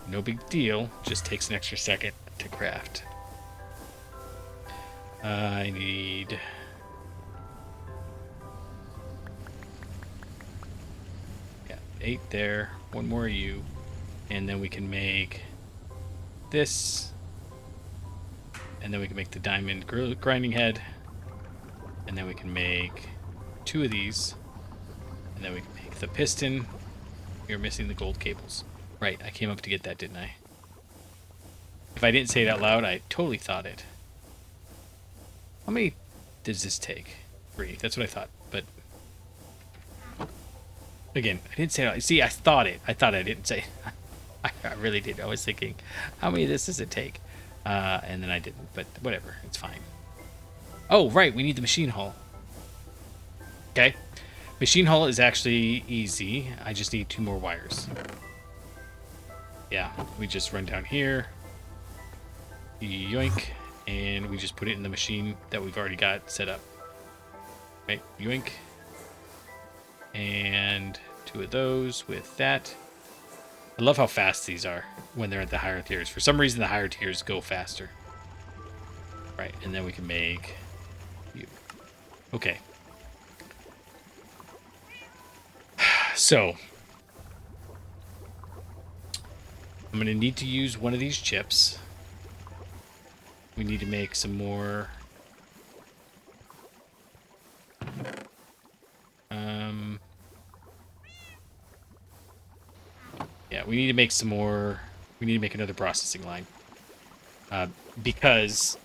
Speaker 1: no big deal. Just takes an extra second to craft. I need... yeah, 8 there. 1 more of you. And then we can make this. And then we can make the diamond grinding head. And then we can make 2 of these. And then we can make the piston. You're missing the gold cables. Right, I came up to get that, didn't I? If I didn't say it out loud, I totally thought it. How many does this take? 3. That's what I thought. But Again, I didn't say it. See, I thought it. I thought I didn't say it. I really did. I was thinking, how many of this does it take? And then I didn't, but whatever. It's fine. Oh, right. We need the machine hull. Okay. Machine hull is actually easy. I just need 2 more wires. Yeah, we just run down here. Yoink. And we just put it in the machine that we've already got set up. Right, yoink. And 2 of those with that. I love how fast these are when they're at the higher tiers. For some reason, the higher tiers go faster. Right, and then we can make you. Okay. So, I'm going to need to use one of these chips. We need to make some more... yeah, we need to make some more... We need to make another processing line. Because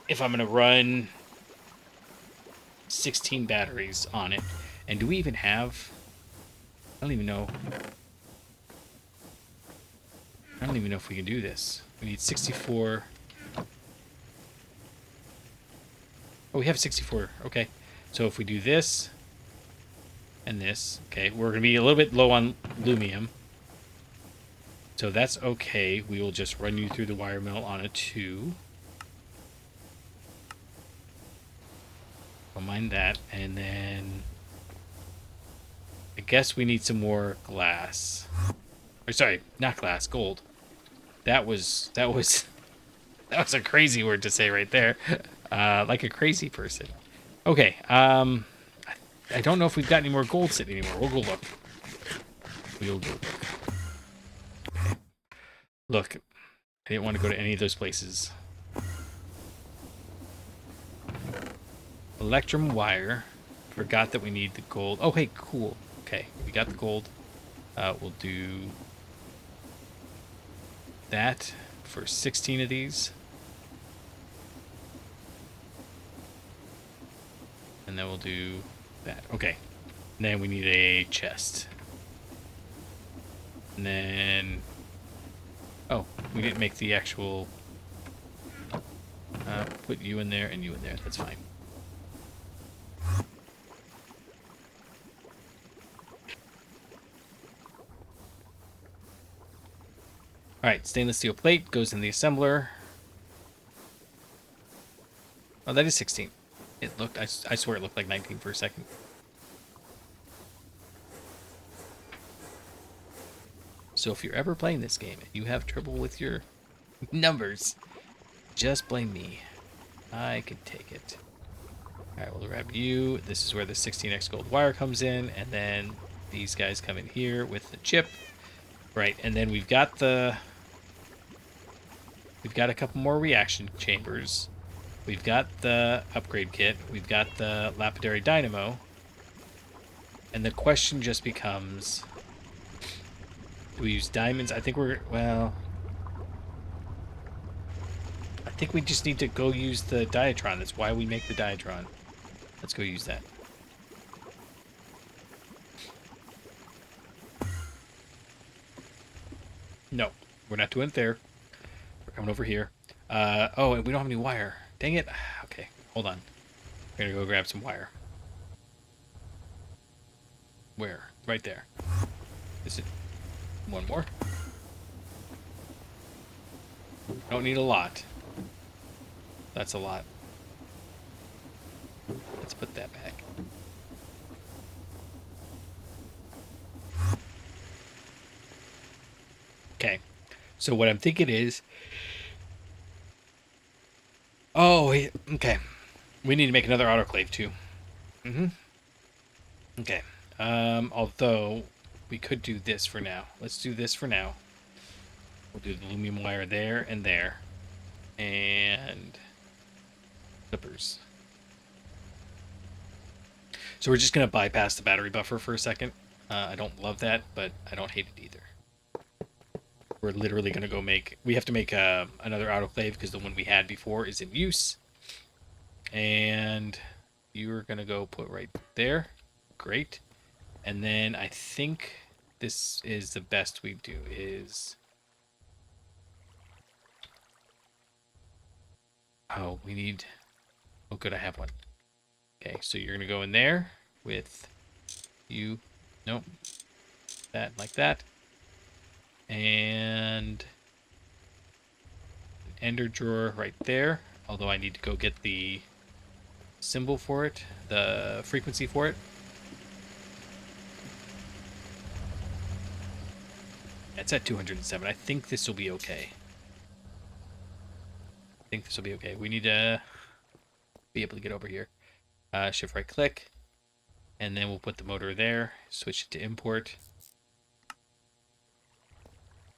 Speaker 1: if I'm going to run 16 batteries on it, and do we even have... I don't even know if we can do this. We need 64... Oh, we have 64. Okay. So if we do this and this, okay, we're going to be a little bit low on lumium. So that's okay. We will just run you through the wire mill on a 2. Don't mind that. And then I guess we need some more glass. Or sorry, not glass, gold. That was a crazy word to say right there. Like a crazy person. Okay, I don't know if we've got any more gold sitting anymore. We'll go look. We'll go look. Okay. Look, I didn't want to go to any of those places. Electrum wire. Forgot that we need the gold. Oh, hey, cool. Okay, we got the gold. We'll do that for 16 of these. And then we'll do that. Okay. And then we need a chest. And then... Oh, we didn't make the actual... put you in there and you in there. That's fine. Alright, stainless steel plate goes in the assembler. Oh, that is 16. It looked, I swear it looked like 19 for a second. So if you're ever playing this game and you have trouble with your numbers, just blame me. I can take it. Alright, we'll grab you. This is where the 16x gold wire comes in, and then these guys come in here with the chip. Right, and then we've got a couple more reaction chambers. We've got the upgrade kit. We've got the lapidary dynamo. And the question just becomes, do we use diamonds? I think I think we just need to go use the diatron. That's why we make the diatron. Let's go use that. No, we're not doing it there. We're coming over here. Oh, and we don't have any wire. Dang it. Okay, hold on. We're gonna go grab some wire. Where? Right there. Is it one more? Don't need a lot. That's a lot. Let's put that back. Okay. So what I'm thinking is... Oh, okay. We need to make another autoclave, too. Okay. Although, we could do this for now. Let's do this for now. We'll do the aluminum wire there and there. And... clippers. So we're just going to bypass the battery buffer for a second. I don't love that, but I don't hate it either. We're literally going to go make... We have to make another autoclave because the one we had before is in use. And you're going to go put right there. Great. And then I think this is the best we do is... Oh, we need... Oh, good, I have one. Okay, so you're going to go in there with you. Nope. That, like that. And... an ender drawer right there. Although I need to go get the symbol for it. The frequency for it. It's at 207. I think this will be okay. We need to be able to get over here. Shift right click. And then we'll put the motor there. Switch it to import.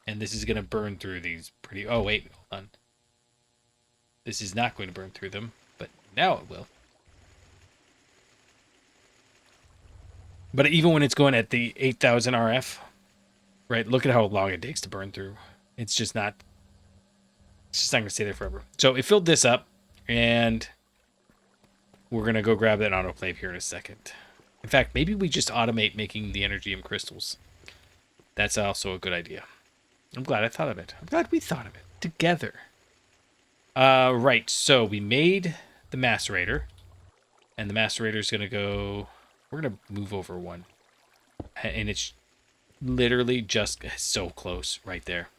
Speaker 1: And this is going to burn through these pretty... Oh, wait. Hold on. This is not going to burn through them. But now it will. But even when it's going at the 8000 RF... Right, look at how long it takes to burn through. It's just not going to stay there forever. So it filled this up, and we're going to go grab that autoclave here in a second. In fact, maybe we just automate making the Energium crystals. That's also a good idea. I'm glad I thought of it. I'm glad we thought of it together. Right, so we made the macerator, and the macerator is going to go... We're going to move over one, and it's... literally just so close right there.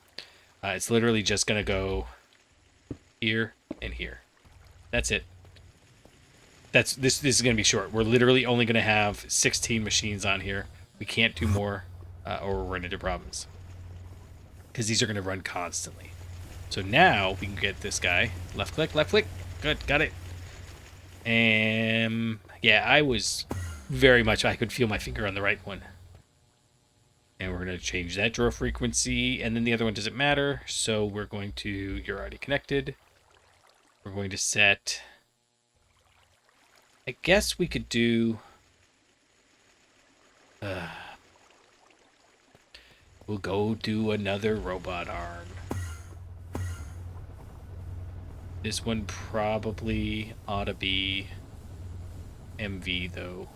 Speaker 1: It's literally just gonna go here and here. That's it. This is gonna be short. We're literally only gonna have 16 machines on here. We can't do more or we'll run into problems because these are gonna run constantly. So now we can get this guy. Left click, left click. Good, got it. And yeah, I was very much, I could feel my finger on the right one. And we're going to change that drawer frequency. And then the other one doesn't matter. So we're going to... You're already connected. We're going to set... I guess we could do... we'll go do another robot arm. This one probably ought to be MV, though.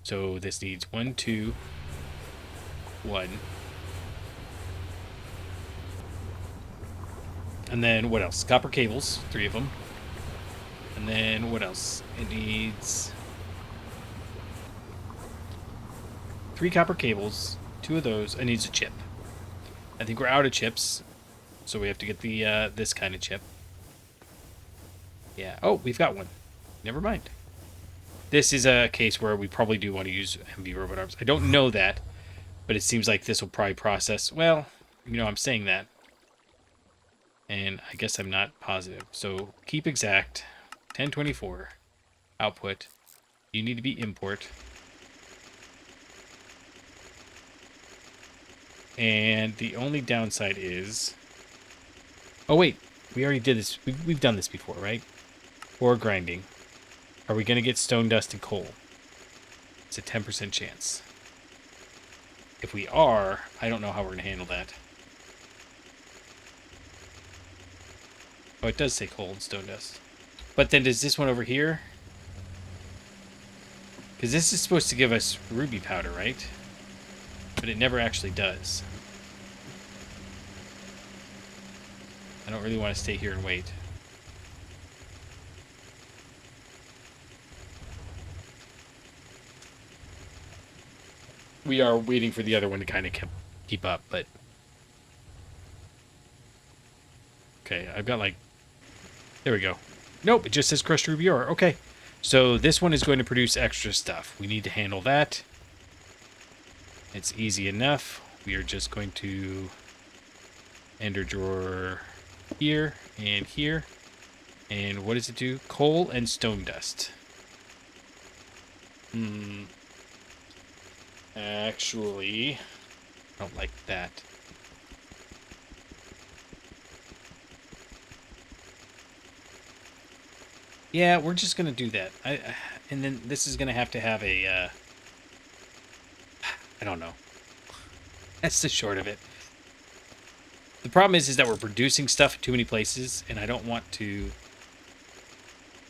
Speaker 1: So this needs 1, 2... 1. And then what else? Copper cables, 3 of them. And then what else? It needs 3 copper cables, 2 of those. It needs a chip. I think we're out of chips, so we have to get the this kind of chip. Yeah. Oh, we've got one. Never mind. This is a case where we probably do want to use MV robot arms. I don't know that. But it seems like this will probably process... Well, you know, I'm saying that. And I guess I'm not positive. So keep exact. 1024. Output. You need to be import. And the only downside is... Oh, wait. We already did this. We've done this before, right? Ore grinding. Are we going to get stone dust and coal? It's a 10% chance. If we are, I don't know how we're going to handle that. Oh, it does say coal and stone dust. But then does this one over here? Because this is supposed to give us ruby powder, right? But it never actually does. I don't really want to stay here and wait. We are waiting for the other one to kind of keep up, but... Okay, I've got like... There we go. Nope, it just says crushed ruby ore. Okay, so this one is going to produce extra stuff. We need to handle that. It's easy enough. We are just going to ender drawer here and here. And what does it do? Coal and stone dust. Actually, I don't like that. Yeah, we're just gonna do that. And then this is gonna have a. I don't know. That's the short of it. The problem is that we're producing stuff in too many places, and I don't want to.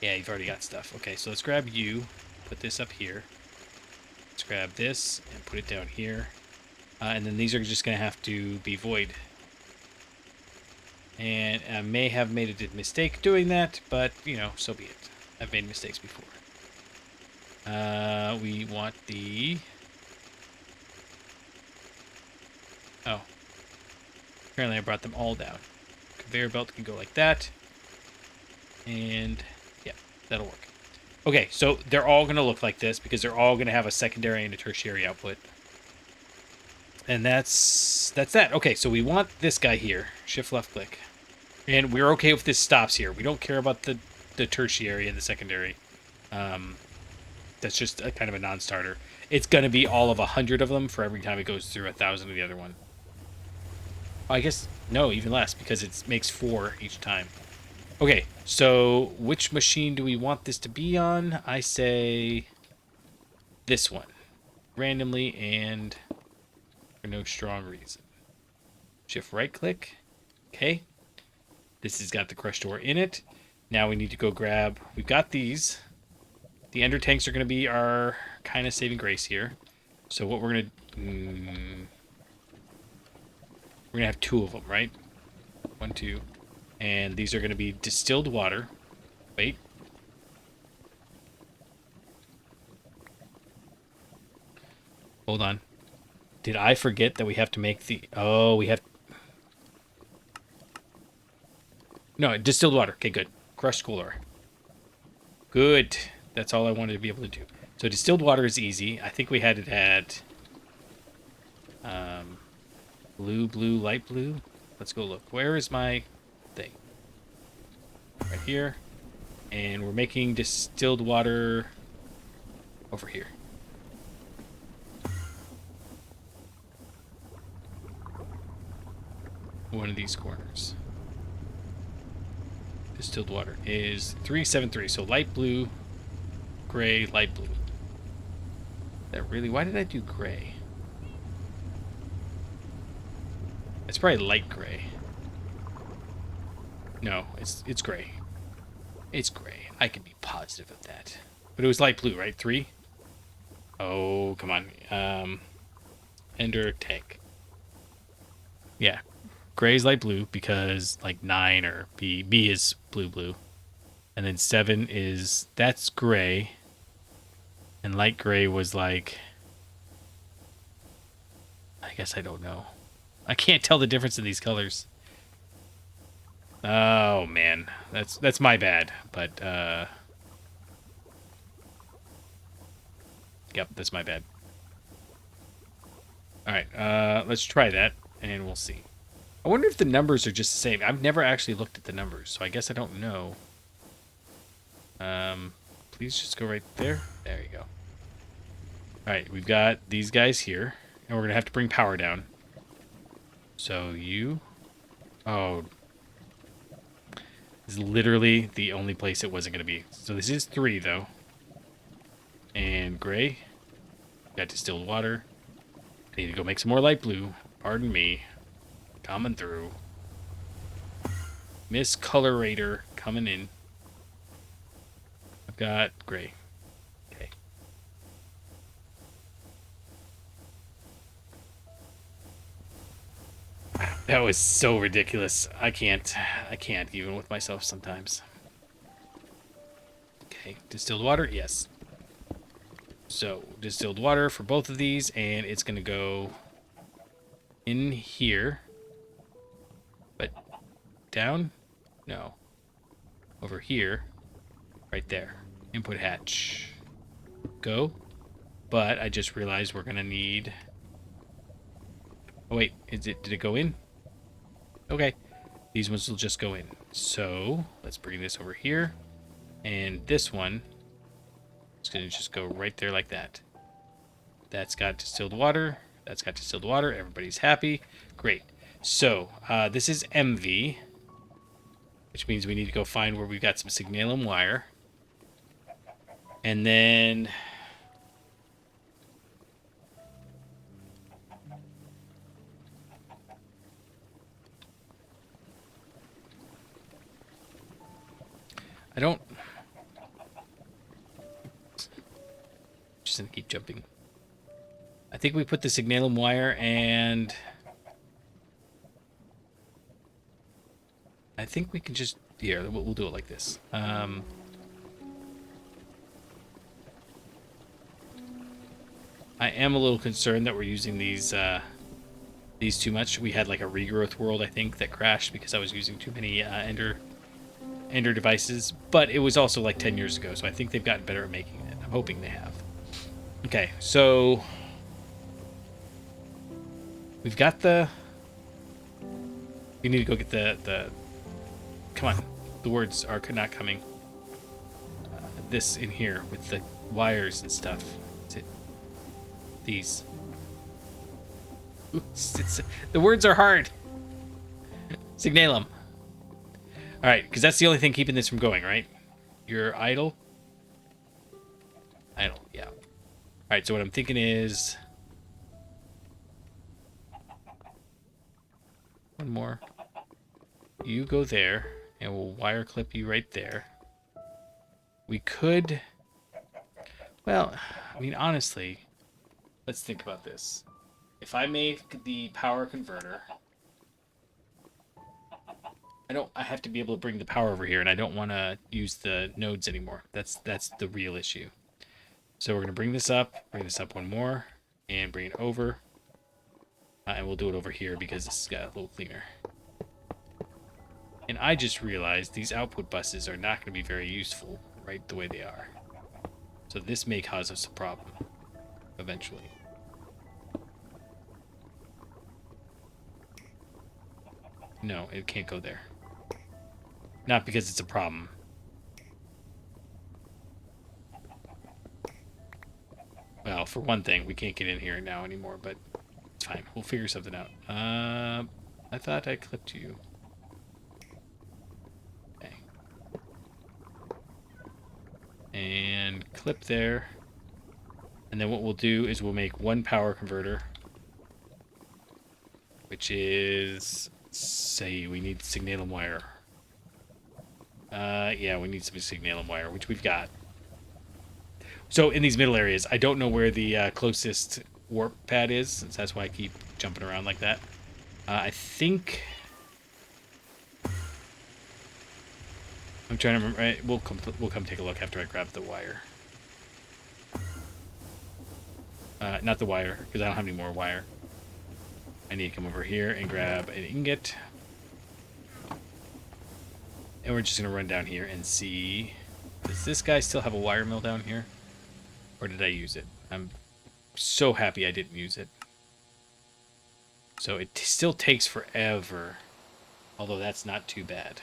Speaker 1: Yeah, you've already got stuff. Okay, so let's grab you. Put this up here. Let's grab this and put it down here. And then these are just going to have to be void. And I may have made a mistake doing that, but, you know, so be it. I've made mistakes before. We want the... Oh. Apparently I brought them all down. Conveyor belt can go like that. And, yeah, that'll work. Okay, so they're all going to look like this because they're all going to have a secondary and a tertiary output. And that's that. Okay, so we want this guy here. Shift left click. And we're okay if this stops here. We don't care about the tertiary and the secondary. That's just a kind of a non-starter. It's going to be all of 100 of them for every time it goes through 1,000 of the other one. I guess, no, even less, because it makes 4 each time. Okay, so which machine do we want this to be on? I say this one. Randomly and for no strong reason. Shift right click. Okay. This has got the crush door in it. Now we need to go grab... We've got these. The ender tanks are going to be our kind of saving grace here. So what we're going to... we're going to have 2 of them, right? 1, 2. And these are going to be distilled water. Wait. Hold on. Did I forget that we have to make the... Oh, we have... No, distilled water. Okay, good. Crushed cooler. Good. That's all I wanted to be able to do. So distilled water is easy. I think we had it at... blue, light blue. Let's go look. Where is my thing? Right here. And we're making distilled water over here. One of these corners. Distilled water is 373. So light blue, gray, light blue. That really... Why did I do gray? It's probably light gray. No, it's gray. It's gray. I can be positive of that. But it was light blue, right? 3? Oh, come on. Ender tank. Yeah. Gray is light blue because like 9 or B is blue. And then 7 is... That's gray. And light gray was like... I guess I don't know. I can't tell the difference in these colors. Oh, man. That's my bad. But, yep, that's my bad. Alright, let's try that, and we'll see. I wonder if the numbers are just the same. I've never actually looked at the numbers, so I guess I don't know. Please just go right there. There you go. Alright, we've got these guys here, and we're going to have to bring power down. So you... Oh. This is literally the only place it wasn't going to be. So this is 3, though. And gray. Got distilled water. I need to go make some more light blue. Pardon me. Coming through. Miscolorator coming in. I've got gray. Okay. That was so ridiculous. I can't even with myself sometimes. Okay, distilled water, yes. So, distilled water for both of these, and it's going to go in here. But down? No. Over here. Right there. Input hatch. Go. But I just realized we're going to need... Oh, wait. Did it go in? Okay. These ones will just go in. So, let's bring this over here. And this one is going to just go right there like that. That's got distilled water. That's got distilled water. Everybody's happy. Great. So, this is MV, which means we need to go find where we've got some signalum wire. And then... I don't... Just gonna keep jumping. I think we put the signalum wire, and I think we can just, here, we'll do it like this. I am a little concerned that we're using these too much. We had like a regrowth world, I think, that crashed because I was using too many ender devices, but it was also like 10 years ago, so I think they've gotten better at making it. I'm hoping they have. Okay, so we've got the... We need to go get the... Come on. The words are not coming. This in here with the wires and stuff. Is it? These. The words are hard. Signalum. Alright, because that's the only thing keeping this from going, right? You're idle? Idle, yeah. Alright, so what I'm thinking is... One more. You go there, and we'll wire clip you right there. We could... Well, I mean, honestly, let's think about this. If I make the power converter... I have to be able to bring the power over here, and I don't want to use the nodes anymore. That's the real issue. So we're going to bring this up one more, and bring it over. And we'll do it over here because this has got a little cleaner. And I just realized these output buses are not going to be very useful right the way they are. So this may cause us a problem eventually. No, it can't go there. Not because it's a problem. Well, for one thing, we can't get in here now anymore, but it's fine. We'll figure something out. I thought I clipped you. Okay. And clip there. And then what we'll do is we'll make one power converter, which is, say, we need signalum wire. Yeah, we need some signalum wire, which we've got. So in these middle areas, I don't know where the closest warp pad is, since that's why I keep jumping around like that. I think... I'm trying to remember. Right, we'll come take a look after I grab the wire. Not the wire, because I don't have any more wire. I need to come over here and grab an ingot. And we're just going to run down here and see... Does this guy still have a wire mill down here? Or did I use it? I'm so happy I didn't use it. So it still takes forever. Although that's not too bad.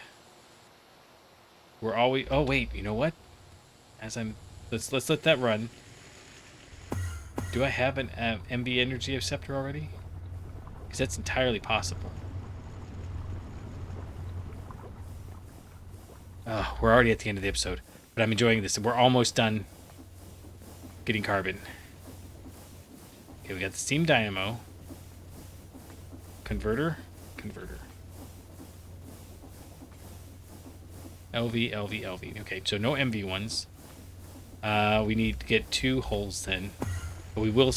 Speaker 1: We're always... Oh, wait. You know what? As I'm... Let's let that run. Do I have an MB energy acceptor already? Because that's entirely possible. Oh, we're already at the end of the episode. But I'm enjoying this. We're almost done getting carbon. Okay, we got the steam dynamo. Converter. LV, LV, LV. Okay, so no MV ones. We need to get 2 holes then. But we will...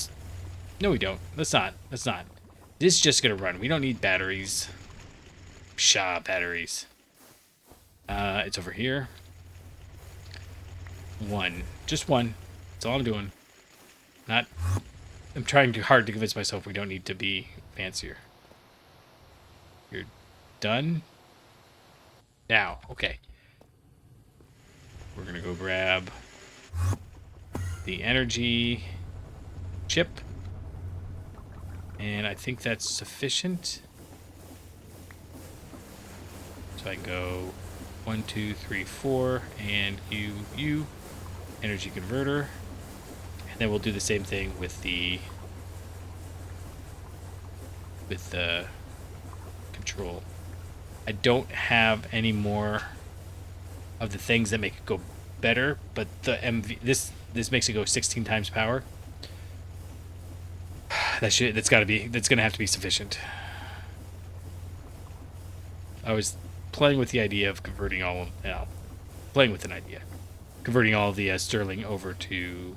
Speaker 1: No, we don't. Let's not. This is just going to run. We don't need batteries. Pshaw, batteries. It's over here. 1. Just 1. That's all I'm doing. I'm trying too hard to convince myself we don't need to be fancier. You're done? Now, okay. We're going to go grab the energy chip. And I think that's sufficient. So I can go 1, 2, 3, 4, and you energy converter. And then we'll do the same thing with the control. I don't have any more of the things that make it go better, but the MV this makes it go 16 times power. That's gonna have to be sufficient. I was playing with the idea of converting all of converting all of the sterling over to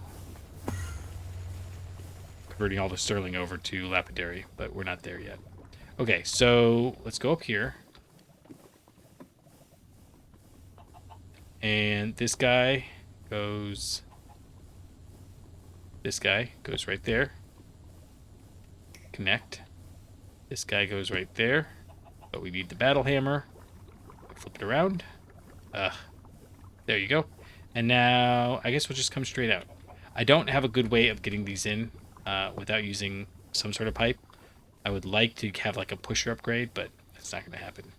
Speaker 1: converting all the sterling over to lapidary, but we're not there yet. Okay, so let's go up here. And this guy goes right there. Connect. This guy goes right there. But we need the battle hammer. Flip it around. There you go. And now I guess we'll just come straight out. I don't have a good way of getting these in without using some sort of pipe. I would like to have like a pusher upgrade, but that's not going to happen.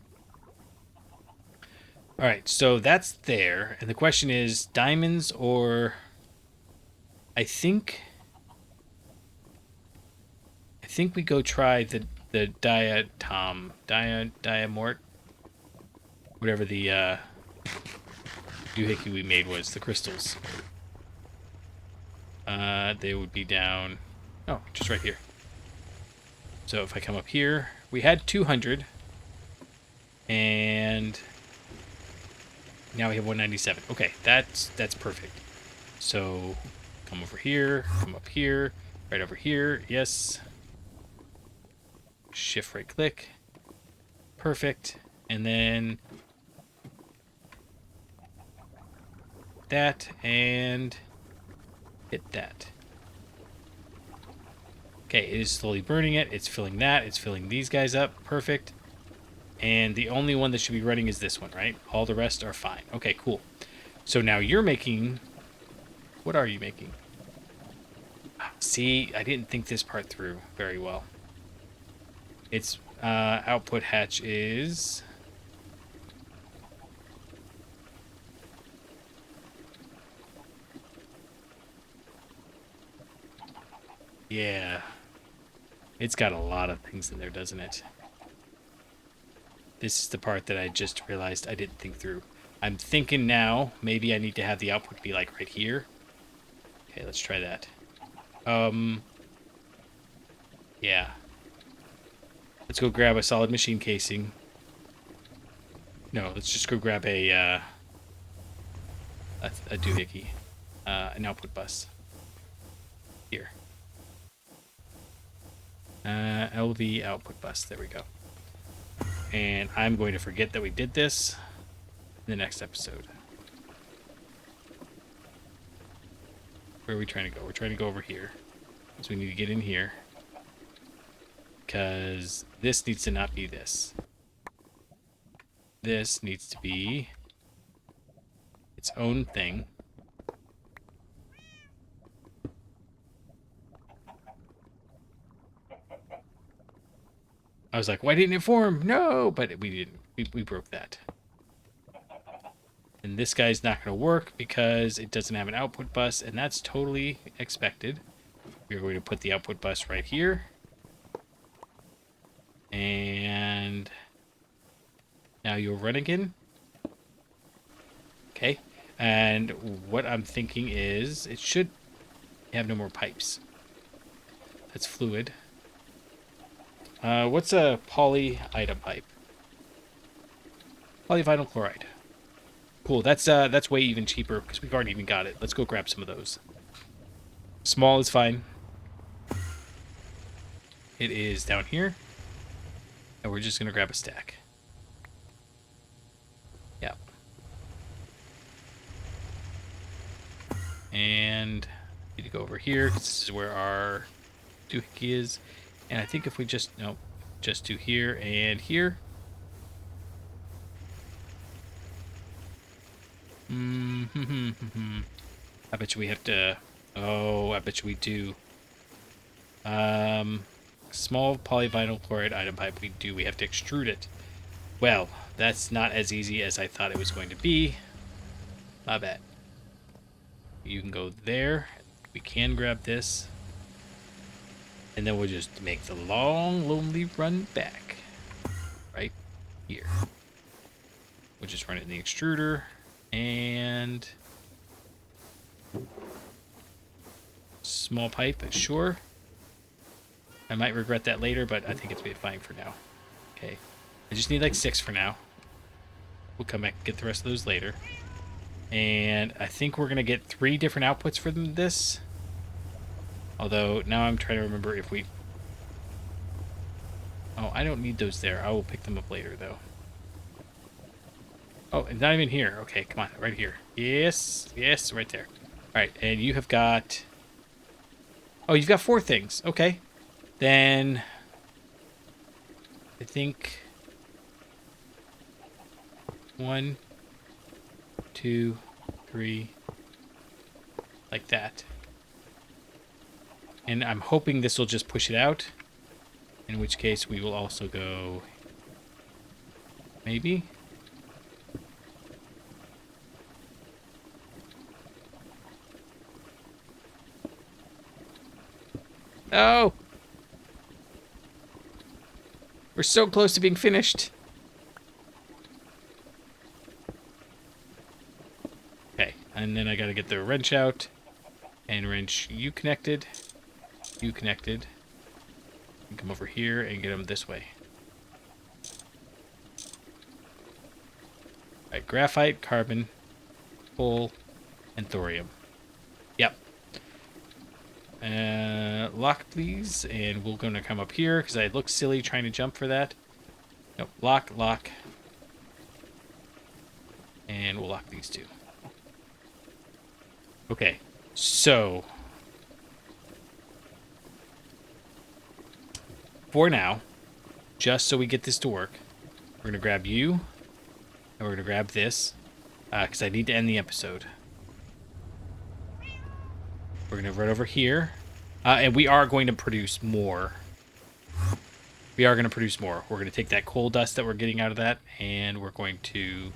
Speaker 1: All right, so that's there. And the question is diamonds or... I think we go try the diamort, whatever the doohickey we made was, the crystals. They would be down, oh, just right here. So if I come up here, we had 200, and now we have 197. Okay, that's perfect. So come over here, come up here, right over here, yes. Shift right click. Perfect. And then that and hit that. Okay, it is slowly burning it. It's filling that. It's filling these guys up. Perfect. And the only one that should be running is this one, right? All the rest are fine. Okay, cool. So now you're making... What are you making? See, I didn't think this part through very well. Its output hatch is... Yeah. It's got a lot of things in there, doesn't it? This is the part that I just realized I didn't think through. I'm thinking now, maybe I need to have the output be like right here. Okay, let's try that. Yeah. Let's go grab a solid machine casing. No, let's just go grab a doohickey. An output bus. Here. LV output bus. There we go. And I'm going to forget that we did this in the next episode. Where are we trying to go? We're trying to go over here. So we need to get in here. Because this needs to not be this. This needs to be its own thing. I was like, why didn't it form? No, but we didn't. We broke that. And this guy's not going to work because it doesn't have an output bus, and that's totally expected. We're going to put the output bus right here. And now you'll run again. Okay. And what I'm thinking is it should have no more pipes. That's fluid. What's a poly item pipe? Polyvinyl chloride. Cool. That's way even cheaper because we've already even got it. Let's go grab some of those. Small is fine. It is down here. And we're just going to grab a stack. Yeah. And need to go over here because this is where our doohickey is. And I think if we just, no, just do here and here. I bet you we have to, oh, I bet you we do. Small polyvinyl chloride item pipe, we have to extrude it. Well, that's not as easy as I thought it was going to be. My bad. You can go there. We can grab this. And then we'll just make the long, lonely run back. Right here. We'll just run it in the extruder. And... small pipe, sure. I might regret that later, but I think it's fine for now. Okay. I just need like 6 for now. We'll come back and get the rest of those later. And I think we're going to get 3 different outputs for this. Although, now I'm trying to remember if we... Oh, I don't need those there. I will pick them up later, though. Oh, it's not even here. Okay, come on. Right here. Yes. Yes, right there. All right, and you have got... Oh, you've got 4 things. Okay. Then... I think... 1, 2, 3... Like that. And I'm hoping this will just push it out. In which case, we will also go... Maybe? Oh! We're so close to being finished. Okay, and then I gotta get the wrench out. And wrench you connected. You connected. And come over here and get them this way. Alright, graphite, carbon, coal, and thorium. Yep. Lock, please. And we're going to come up here because I look silly trying to jump for that. Nope. Lock, lock. And we'll lock these two. Okay. So, for now, just so we get this to work, we're going to grab you, and we're going to grab this, because I need to end the episode. We're going to run over here, and we are going to produce more. We are going to produce more. We're going to take that coal dust that we're getting out of that, and we're going to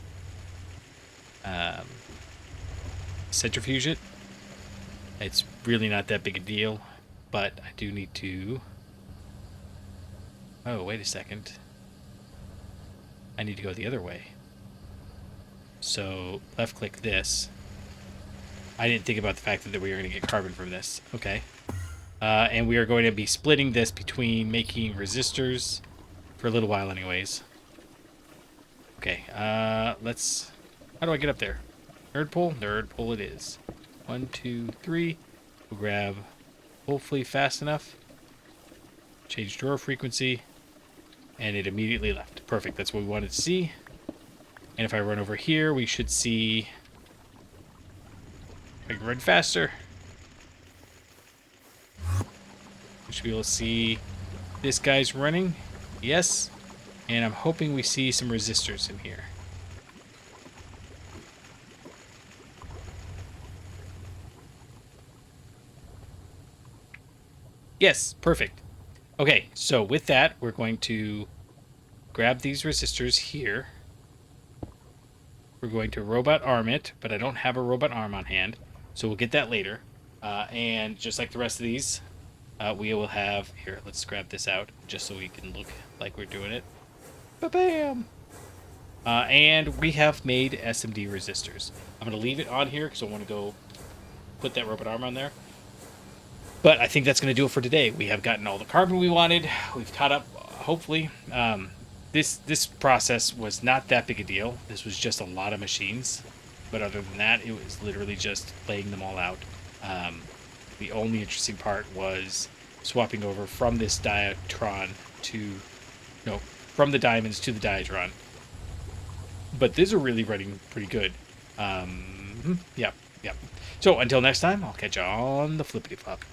Speaker 1: centrifuge it. It's really not that big a deal, but I do need to... Oh, wait a second. I need to go the other way. So, left-click this. I didn't think about the fact that we were going to get carbon from this. Okay. And we are going to be splitting this between making resistors for a little while anyways. Okay, let's... How do I get up there? Nerd pull? Nerd pull it is. 1, 2, 3. We'll grab, hopefully fast enough. Change drawer frequency. And it immediately left. Perfect, that's what we wanted to see. And if I run over here, we should see... I can run faster. We should be able to see this guy's running. Yes. And I'm hoping we see some resistors in here. Yes, perfect. Okay, so with that, we're going to grab these resistors here. We're going to robot arm it, but I don't have a robot arm on hand, so we'll get that later. And just like the rest of these, we will have... Here, let's grab this out, just so we can look like we're doing it. Ba-bam! And we have made SMD resistors. I'm going to leave it on here, because I want to go put that robot arm on there. But I think that's going to do it for today. We have gotten all the carbon we wanted. We've caught up, hopefully. This process was not that big a deal. This was just a lot of machines. But other than that, it was literally just laying them all out. The only interesting part was swapping over from this diatron to... No, from the diamonds to the diatron. But these are really running pretty good. Yep. So until next time, I'll catch you on the flippity flop.